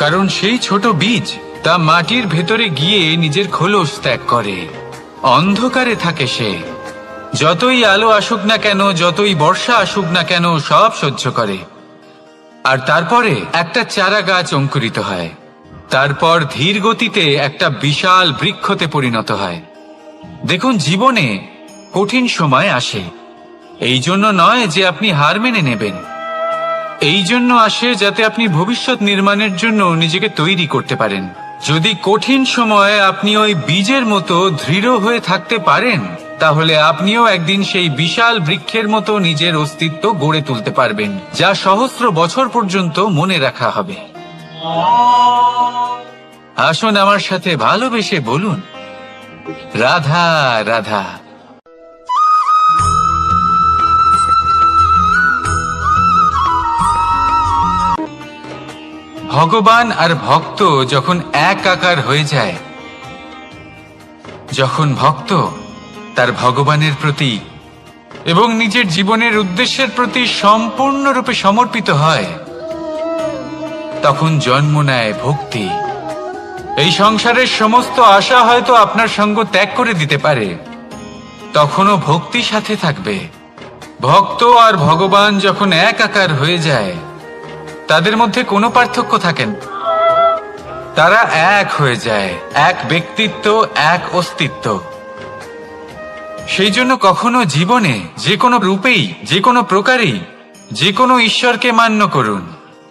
কারণ সেই ছোট বীজ তা মাটির ভেতরে গিয়ে নিজের খোলস ত্যাগ করে। অন্ধকারে থাকে সে, যতই আলো আসুক না কেন, যতই বর্ষা আসুক না কেন, সব সহ্য করে। আর তারপরে একটা চারা গাছ অঙ্কুরিত হয়, তারপর ধীর গতিতে একটা বিশাল বৃক্ষতে পরিণত হয়। দেখুন, জীবনে কঠিন সময় আসে, এই জন্য নয় যে আপনি হার মেনে নেবেন, এই জন্য আসে যাতে আপনি ভবিষ্যৎ নির্মাণের জন্য নিজেকে তৈরি করতে পারেন। যদি কঠিন সময়ে আপনি ওই বীজের মতো দৃঢ় হয়ে থাকতে পারেন, তাহলে আপনিও একদিন সেই বিশাল বৃক্ষের মতো নিজের অস্তিত্ব গড়ে তুলতে পারবেন, যা সহস্র বছর পর্যন্ত মনে রাখা হবে। আসুন আমার সাথে ভালোবেসে বলুন রাধা রাধা। ভগবান আর ভক্ত যখন এক আকার হয়ে যায়, যখন ভক্ত তার ভগবানের প্রতি এবং নিজের জীবনের উদ্দেশ্যের প্রতি সম্পূর্ণরূপে সমর্পিত হয়, তখন জন্ম নেয় ভক্তি। এই সংসারের সমস্ত আশা হয়তো আপনার সঙ্গ ত্যাগ করে দিতে পারে, তখনও ভক্তি সাথে থাকবে। ভক্ত আর ভগবান যখন এক আকার হয়ে যায়, তাদের মধ্যে কোনো পার্থক্য থাকে না, তারা এক হয়ে যায়, এক ব্যক্তিত্ব, এক অস্তিত্ব। সেই জন্য কখনো জীবনে যে কোনো রূপেই, যে কোনো প্রকারেই, যে কোনো ঈশ্বরকে মান্য করুন,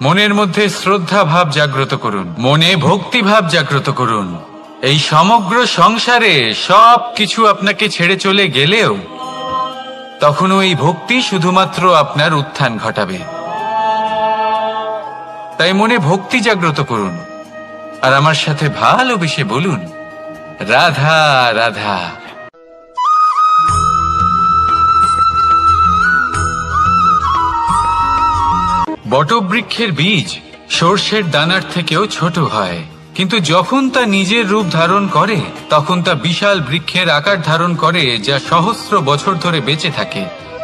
মনের মধ্যে শ্রদ্ধা ভাব জাগ্রত করুন, মনে ভক্তি ভাব জাগ্রত করুন। এই সমগ্র সংসারে সব কিছু আপনাকে ছেড়ে চলে গেলেও তখনও এই ভক্তি শুধুমাত্র আপনার উত্থান ঘটাবে। তাই মনে ভক্তি জাগ্রত করুন, আর আমার সাথে ভালোবেসে বলুন রাধা রাধা। বটবৃক্ষের বীজ সর্ষের দানার থেকেও ছোট হয়, কিন্তু যখন তা নিজের রূপ ধারণ করে তখন তা বিশাল বৃক্ষের আকার ধারণ করে, যা সহস্র বছর ধরে বেঁচে থাকে,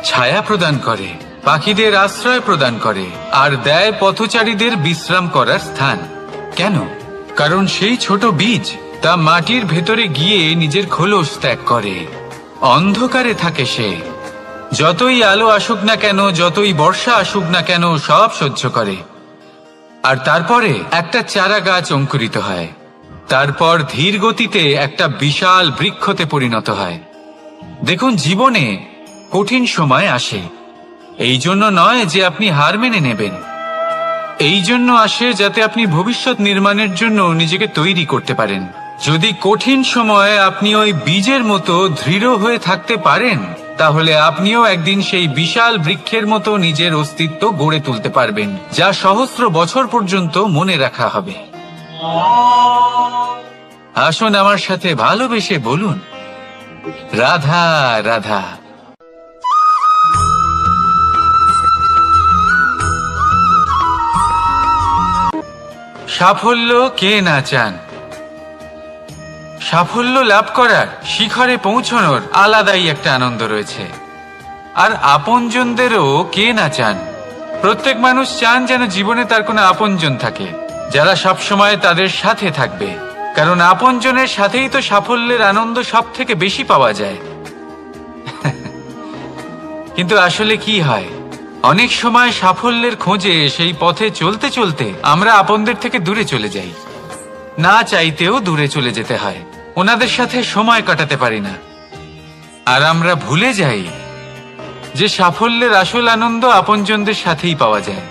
ছায়া প্রদান করে, পাখিদের আশ্রয় প্রদান করে, আর দেয় পথচারীদের বিশ্রাম করার স্থান। কেন? কারণ সেই ছোট বীজ তা মাটির ভেতরে গিয়ে নিজের খোলস ত্যাগ করে। অন্ধকারে থাকে সে, যতই আলো আসুক না কেন, যতই বর্ষা আসুক না কেন, সব সহ্য করে। আর তারপরে একটা চারা গাছ অঙ্কুরিত হয়, তারপর ধীর গতিতে একটা বিশাল বৃক্ষতে পরিণত হয়। দেখুন, জীবনে কঠিন সময় আসে, এই জন্য নয় যে আপনি হার মেনে নেবেন, এই জন্য আসে যাতে আপনি ভবিষ্যৎ নির্মাণের জন্য নিজেকে তৈরি করতে পারেন। যদি কঠিন সময়ে আপনি ওই বীজের মতো দৃঢ় হয়ে থাকতে পারেন, তাহলে আপনিও একদিন সেই বিশাল বৃক্ষের মতো নিজের অস্তিত্ব গড়ে তুলতে পারবেন, যা সহস্র বছর পর্যন্ত মনে রাখা হবে। আসুন আমার সাথে ভালোবেসে বলুন রাধা রাধা। সাফল্য কে না চান? সাফল্য লাভ করার, শিখরে পৌঁছানোর আলাদাই একটা আনন্দ রয়েছে। আর আপনজনদেরও কে না চান? প্রত্যেক মানুষ চান যেন জীবনে তার কোনো আপনজন থাকে, যারা সবসময় তাদের সাথে থাকবে, কারণ আপনজনের সাথেই তো সাফল্যের আনন্দ সব থেকে বেশি পাওয়া যায়। কিন্তু আসলে কি হয়, অনেক সময় সাফল্যের খোঁজে সেই পথে চলতে চলতে আমরা আপনদের থেকে দূরে চলে যাই, না চাইতেও দূরে চলে যেতে হয়, ওনাদের সাথে সময় কাটাতে পারি না। আর আমরা ভুলে যাই যে সাফল্যের আসল আনন্দ আপনজনদের সাথেই পাওয়া যায়।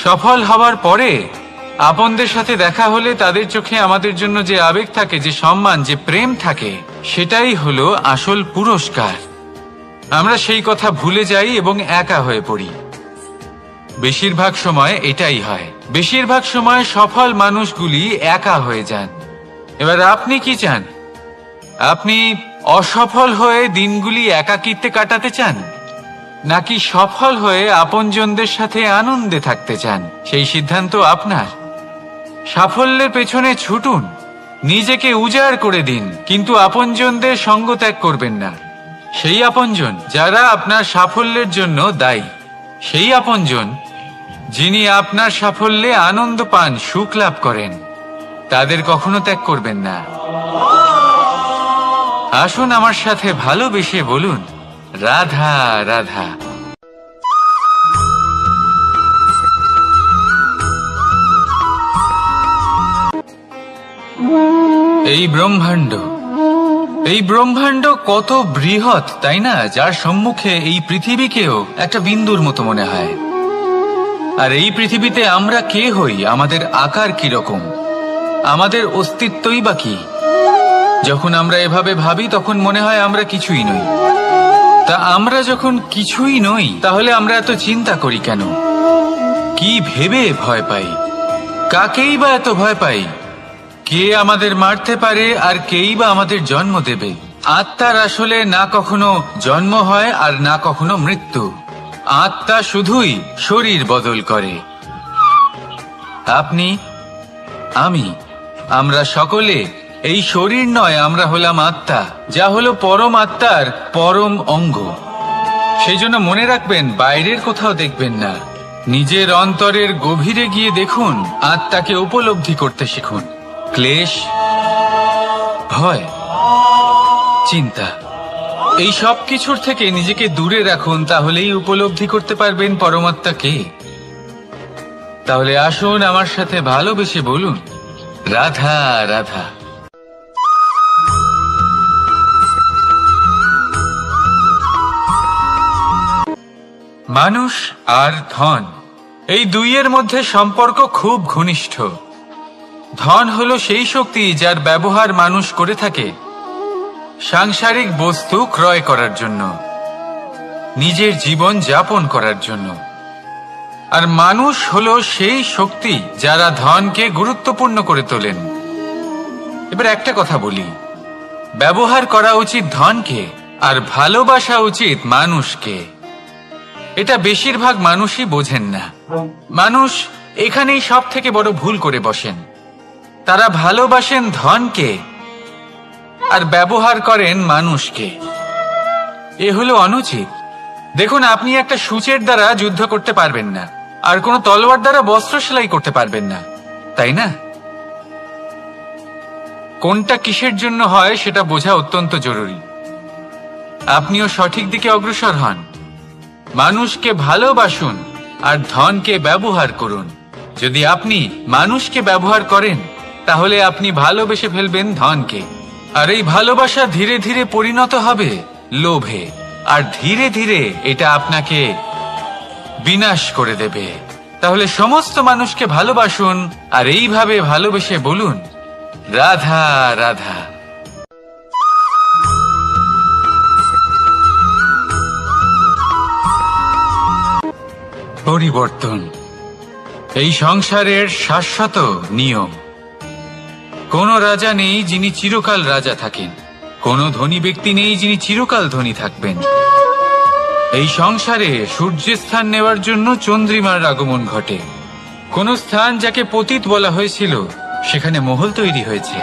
সফল হওয়ার পরে আপনদের সাথে দেখা হলে তাদের চোখে আমাদের জন্য যে আবেগ থাকে, যে সম্মান, যে প্রেম থাকে, সেটাই হলো আসল পুরস্কার। আমরা সেই কথা ভুলে যাই এবং একা হয়ে পড়ি। বেশিরভাগ সময় এটাই হয়, বেশিরভাগ সময় সফল মানুষগুলি একা হয়ে যান। এবার আপনি কি চান? আপনি অসফল হয়ে দিনগুলি একাকিত্বে কাটাতে চান, নাকি সফল হয়ে আপনজনদের সাথে আনন্দে থাকতে চান? সেই সিদ্ধান্ত আপনার। সাফল্যের পেছনে ছুটুন, নিজেকে উজাড় করে দিন, কিন্তু আপনজনদের সঙ্গ ত্যাগ করবেন না। সেই আপনজন যারা আপনার সাফল্যের জন্য দায়ী, সেই আপনজন যিনি আপনার সাফল্যে আনন্দ পান, সুখ লাভ করেন, তাদের কখনো ত্যাগ করবেন না। আসুন আমার সাথে ভালোবেসে বলুন, রাধা রাধা। এই ব্রহ্মাণ্ড কত বৃহৎ, তাই না? যার সম্মুখে এই পৃথিবীকেও একটা বিন্দুর মতো মনে হয়। আর এই পৃথিবীতে আমরা কে হই, আমাদের আকার কিরকম, আমাদের অস্তিত্বই বা কি? যখন আমরা এভাবে ভাবি তখন মনে হয় আমরা কিছুই নই। তা আমরা যখন কিছুই নই, তাহলে আমরা এত চিন্তা করি কেন? কি ভেবে ভয় পাই? কাকেই বা এত ভয় পাই? কে আমাদের মারতে পারে আর কেই বা আমাদের জন্ম দেবে? আত্মার আসলে না কখনো জন্ম হয় আর না কখনো মৃত্যু। আত্মা শুধুই শরীর বদল করে। আপনি, আমি, আমরা সকলে এই শরীর নয়, আমরা হলাম আত্মা, যা হলো পরম আত্মার পরম অঙ্গ। সেই জন্য মনে রাখবেন, বাইরের কোথাও দেখবেন না, নিজের অন্তরের গভীরে গিয়ে দেখুন, আত্মাকে উপলব্ধি করতে শিখুন। ক্লেশ, ভয়, চিন্তা, এই সব কিছুর থেকে নিজেকে দূরে রাখুন, তাহলেই উপলব্ধি করতে পারবেন পরমাত্মাকে। তাহলে আসুন আমার সাথে ভালোবেসে বলুন, রাধা রাধা। মানুষ আর ধন, এই দুইয়ের মধ্যে সম্পর্ক খুব ঘনিষ্ঠ। ধন হলো সেই শক্তি যার ব্যবহার মানুষ করে থাকে সাংসারিক বস্তু ক্রয় করার জন্য, নিজের জীবন যাপন করার জন্য। আর মানুষ হলো সেই শক্তি যারা ধনকে গুরুত্বপূর্ণ করে তোলেন। এবার একটা কথা বলি, ব্যবহার করা উচিত ধনকে আর ভালোবাসা উচিত মানুষকে। এটা বেশিরভাগ মানুষই বোঝেন না। মানুষ এখানেই সব থেকে বড় ভুল করে বসেন। তারা ভালোবাসেন ধনকে আর ব্যবহার করেন মানুষকে। এ হলো অনুচিত। দেখুন, আপনি একটা সূচের দ্বারা যুদ্ধ করতে পারবেন না, আর কোনো তলোয়ার দ্বারা বস্ত্র সেলাই করতে পারবেন না, তাই না? কোনটা কিসের জন্য হয় সেটা বোঝা অত্যন্ত জরুরি। আপনিও সঠিক দিকে অগ্রসর হন। মানুষকে ভালোবাসুন আর ধনকে ব্যবহার করুন। যদি আপনি মানুষকে ব্যবহার করেন, তাহলে আপনি ভালোবেসে ফেলবেন ধনকে। আর এই ভালোবাসা ধীরে ধীরে পরিণত হবে লোভে, আর ধীরে ধীরে এটা আপনাকে বিনাশ করে দেবে। তাহলে সমস্ত মানুষকে ভালোবাসুন আর এইভাবে ভালোবেসে বলুন, রাধা রাধা। পরিবর্তন এই সংসারের শাশ্বত নিয়ম। কোন রাজা নেই যিনি চিরকাল রাজা থাকেন, কোন ধনী ব্যক্তি নেই যিনি চিরকাল ধনী থাকবেন। এই সংসারে সূর্যের স্থান নেওয়ার জন্য চন্দ্রিমার আগমন ঘটে। কোন স্থান যাকে পতিত বলা হয়েছিল সেখানে মহল তৈরি হয়েছে।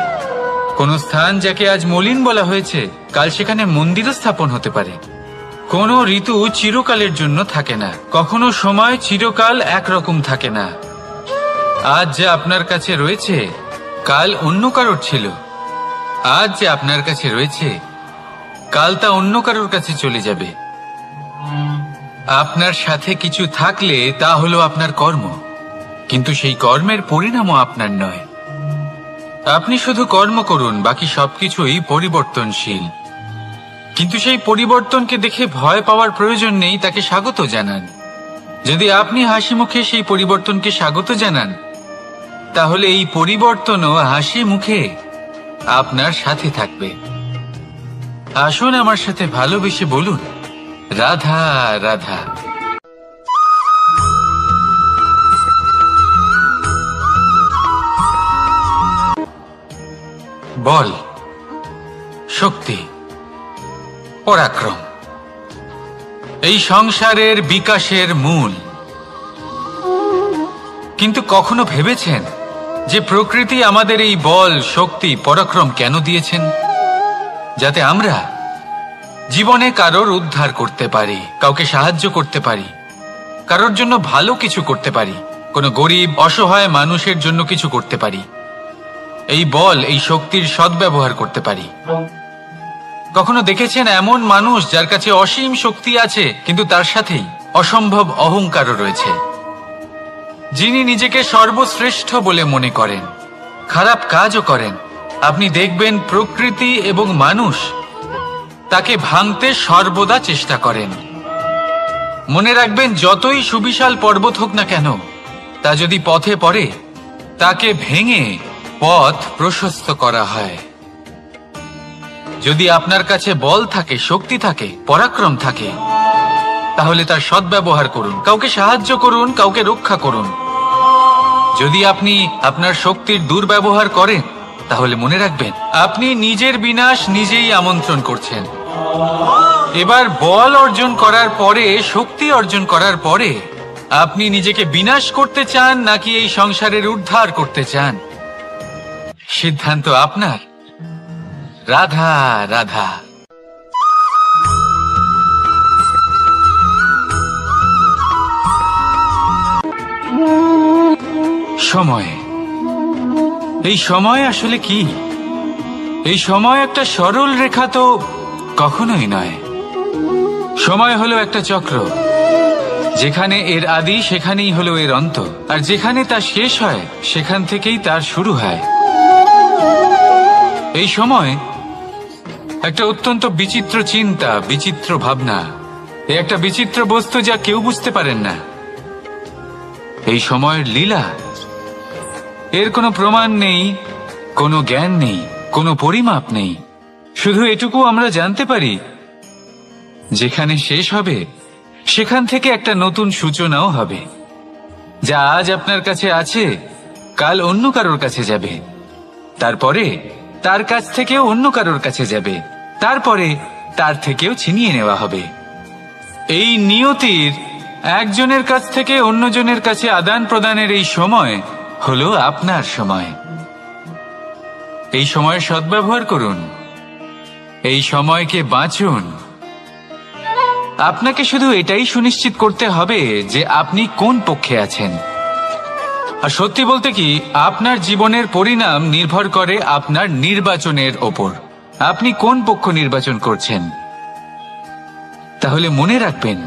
কোন স্থান যাকে আজ মলিন বলা হয়েছে কাল সেখানে মন্দিরও স্থাপন হতে পারে। কোন ঋতু চিরকালের জন্য থাকে না, কখনো সময় চিরকাল একরকম থাকে না। আজ যা আপনার কাছে রয়েছে কাল অন্য কারোর ছিল। আজ যে আপনার কাছে রয়েছে কাল তা অন্য কারোর কাছে চলে যাবে। আপনার সাথে কিছু থাকলে তা হলো আপনার কর্ম, কিন্তু সেই কর্মের পরিণামও আপনার নয়। আপনি শুধু কর্ম করুন, বাকি সবকিছুই পরিবর্তনশীল। কিন্তু সেই পরিবর্তনকে দেখে ভয় পাওয়ার প্রয়োজন নেই, তাকে স্বাগত জানান। যদি আপনি হাসি মুখে সেই পরিবর্তনকে স্বাগত জানান, তাহলে এই পরিবর্তনও হাসি মুখে আপনার সাথে থাকবে। আসুন আমার সাথে ভালোবেসে বলুন, রাধা রাধা। বল, শক্তি, পরাক্রম এই সংসারের বিকাশের মূল। কিন্তু কখনো ভেবেছেন যে প্রকৃতি আমাদের এই বল, শক্তি, পরাক্রম কেন দিয়েছেন? যাতে আমরা জীবনে কারোর উদ্ধার করতে পারি, কাউকে সাহায্য করতে পারি, কারোর জন্য ভালো কিছু করতে পারি, কোনো গরিব অসহায় মানুষের জন্য কিছু করতে পারি। এই বল, এই শক্তির সদ্ব্যবহার করতে পারি। কখনো দেখেছেন এমন মানুষ যার কাছে অসীম শক্তি আছে, কিন্তু তার সাথেই অসম্ভব অহংকারও রয়েছে? যিনি নিজেকে সর্বশ্রেষ্ঠ বলে মনে করেন, খারাপ কাজও করেন। আপনি দেখবেন প্রকৃতি এবং মানুষ তাকে ভাঙতে সর্বদা চেষ্টা করেন। মনে রাখবেন, যতই সুবিশাল পর্বত হোক না কেন, তা যদি পথে পড়ে, তাকে ভেঙে পথ প্রশস্ত করা হয়। যদি আপনার কাছে বল থাকে, শক্তি থাকে, পরাক্রম থাকে, তাহলে তার সদ্ব্যবহার করুন, কাউকে সাহায্য করুন, কাউকে রক্ষা করুন। যদি আপনি আপনার শক্তির দুর্ব্যবহার করেন, তাহলে মনে রাখবেন আপনি নিজের বিনাশ নিজেই আমন্ত্রণ করছেন। এবার বল অর্জন করার পরে, শক্তি অর্জন করার পরে আপনি নিজেকে বিনাশ করতে চান নাকি এই সংসারের উদ্ধার করতে চান? সিদ্ধান্ত আপনার। রাধা রাধা। সময়, এই সময় আসলে কি? এই সময় একটা সরল রেখা তো কখনোই নয়। সময় হলো একটা চক্র, যেখানে এর আদি সেখানেই হলো এর অন্ত, আর যেখানে তা শেষ হয় সেখান থেকেই তার শুরু হয়। এই সময় একটা অত্যন্ত বিচিত্র চিন্তা, বিচিত্র ভাবনা, এ একটা বিচিত্র বস্তু যা কেউ বুঝতে পারেন না। এই সময়ের লীলা, এর কোনো প্রমাণ নেই, কোনো জ্ঞান নেই, কোনো পরিমাপ নেই। শুধু এটুকু আমরা জানতে পারি, যেখানে শেষ হবে সেখান থেকে একটা নতুন সূচনাও হবে। যা আজ আপনার কাছে আছে, কাল অন্য কারোর কাছে যাবে, তারপরে তার কাছ থেকেও অন্য কারোর কাছে যাবে, তারপরে তার থেকেও ছিনিয়ে নেওয়া হবে। এই নিয়তির একজনের কাছ থেকে অন্যজনের কাছে আদান প্রদানের এই সময় হলো আপনার সময়। এই সময়ের সদ্ব্যবহার করুন, এই সময়কে বাঁচুন। আপনাকে শুধু এটাই সুনিশ্চিত করতে হবে যে আপনি কোন পক্ষে আছেন। আর সত্যি বলতে কি, আপনার জীবনের পরিণাম নির্ভর করে আপনার নির্বাচনের ওপর। আপনি কোন পক্ষ নির্বাচন করছেন। তাহলে মনে রাখবেন,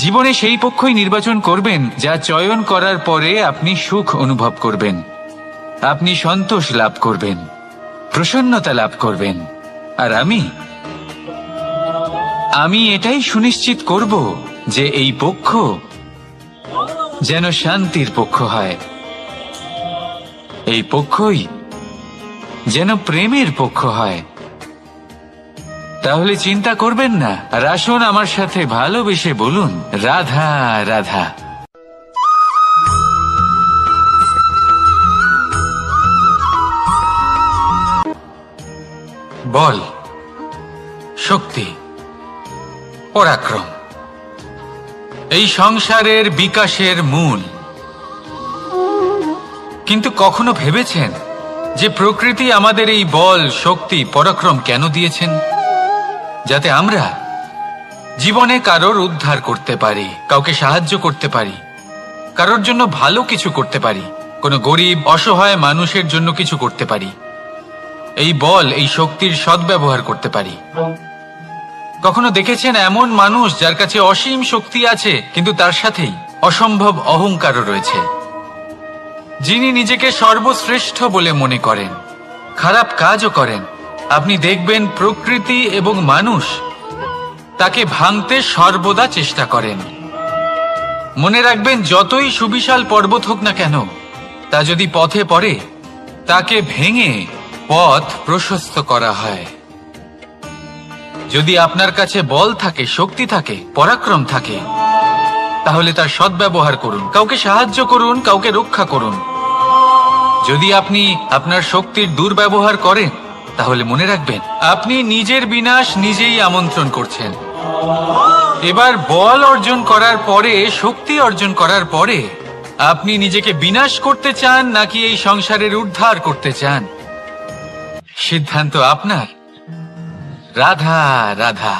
জীবনে সেই পক্ষই নির্বাচন করবেন যা চয়ন করার পরে আপনি সুখ অনুভব করবেন, আপনি সন্তোষ লাভ করবেন, প্রসন্নতা লাভ করবেন। আর আমি এটাই সুনিশ্চিত করব যে এই পক্ষ যেন শান্তির পক্ষ হয়, এই পক্ষই যেন প্রেমের পক্ষ হয়। তাহলে চিন্তা করবেন না, আর আসুন আমার সাথে ভালোবেসে বলুন, রাধা রাধা। বল, শক্তি, পরাক্রম এই সংসারের বিকাশের মূল। কিন্তু কখনো ভেবেছেন যে প্রকৃতি আমাদের এই বল, শক্তি, পরাক্রম কেন দিয়েছেন? যাতে আমরা জীবনে কারোর উদ্ধার করতে পারি, কাউকে সাহায্য করতে পারি, কারোর জন্য ভালো কিছু করতে পারি, কোনো গরিব অসহায় মানুষের জন্য কিছু করতে পারি। এই বল, এই শক্তির সদ্ব্যবহার করতে পারি। কখনো দেখেছেন এমন মানুষ যার কাছে অসীম শক্তি আছে কিন্তু তার সাথেই অসম্ভব অহংকারও রয়েছে, যিনি নিজেকে সর্বশ্রেষ্ঠ বলে মনে করেন, খারাপ কাজও করেন। আপনি দেখবেন প্রকৃতি এবং মানুষ তাকে ভাঙতে সর্বদা চেষ্টা করেন। মনে রাখবেন, যতই সুবিশাল পর্বত হোক না কেন, তা যদি পথে পড়ে তাকে ভেঙে পথ প্রশস্ত করা হয়। যদি আপনার কাছে বল থাকে, শক্তি থাকে, পরাক্রম থাকে, তাহলে তার সদ্ব্যবহার করুন, কাউকে সাহায্য করুন, কাউকে রক্ষা করুন। যদি আপনি আপনার শক্তির দুর্ব্যবহার করেন, তাহলে মনে রাখবেন আপনি নিজের বিনাশ নিজেই আমন্ত্রণ করছেন। এবার বল অর্জন করার পরে, শক্তি অর্জন করার পরে আপনি নিজেকে বিনাশ করতে চান নাকি এই সংসারের উদ্ধার করতে চান, সিদ্ধান্ত আপনার। রাধা রাধা।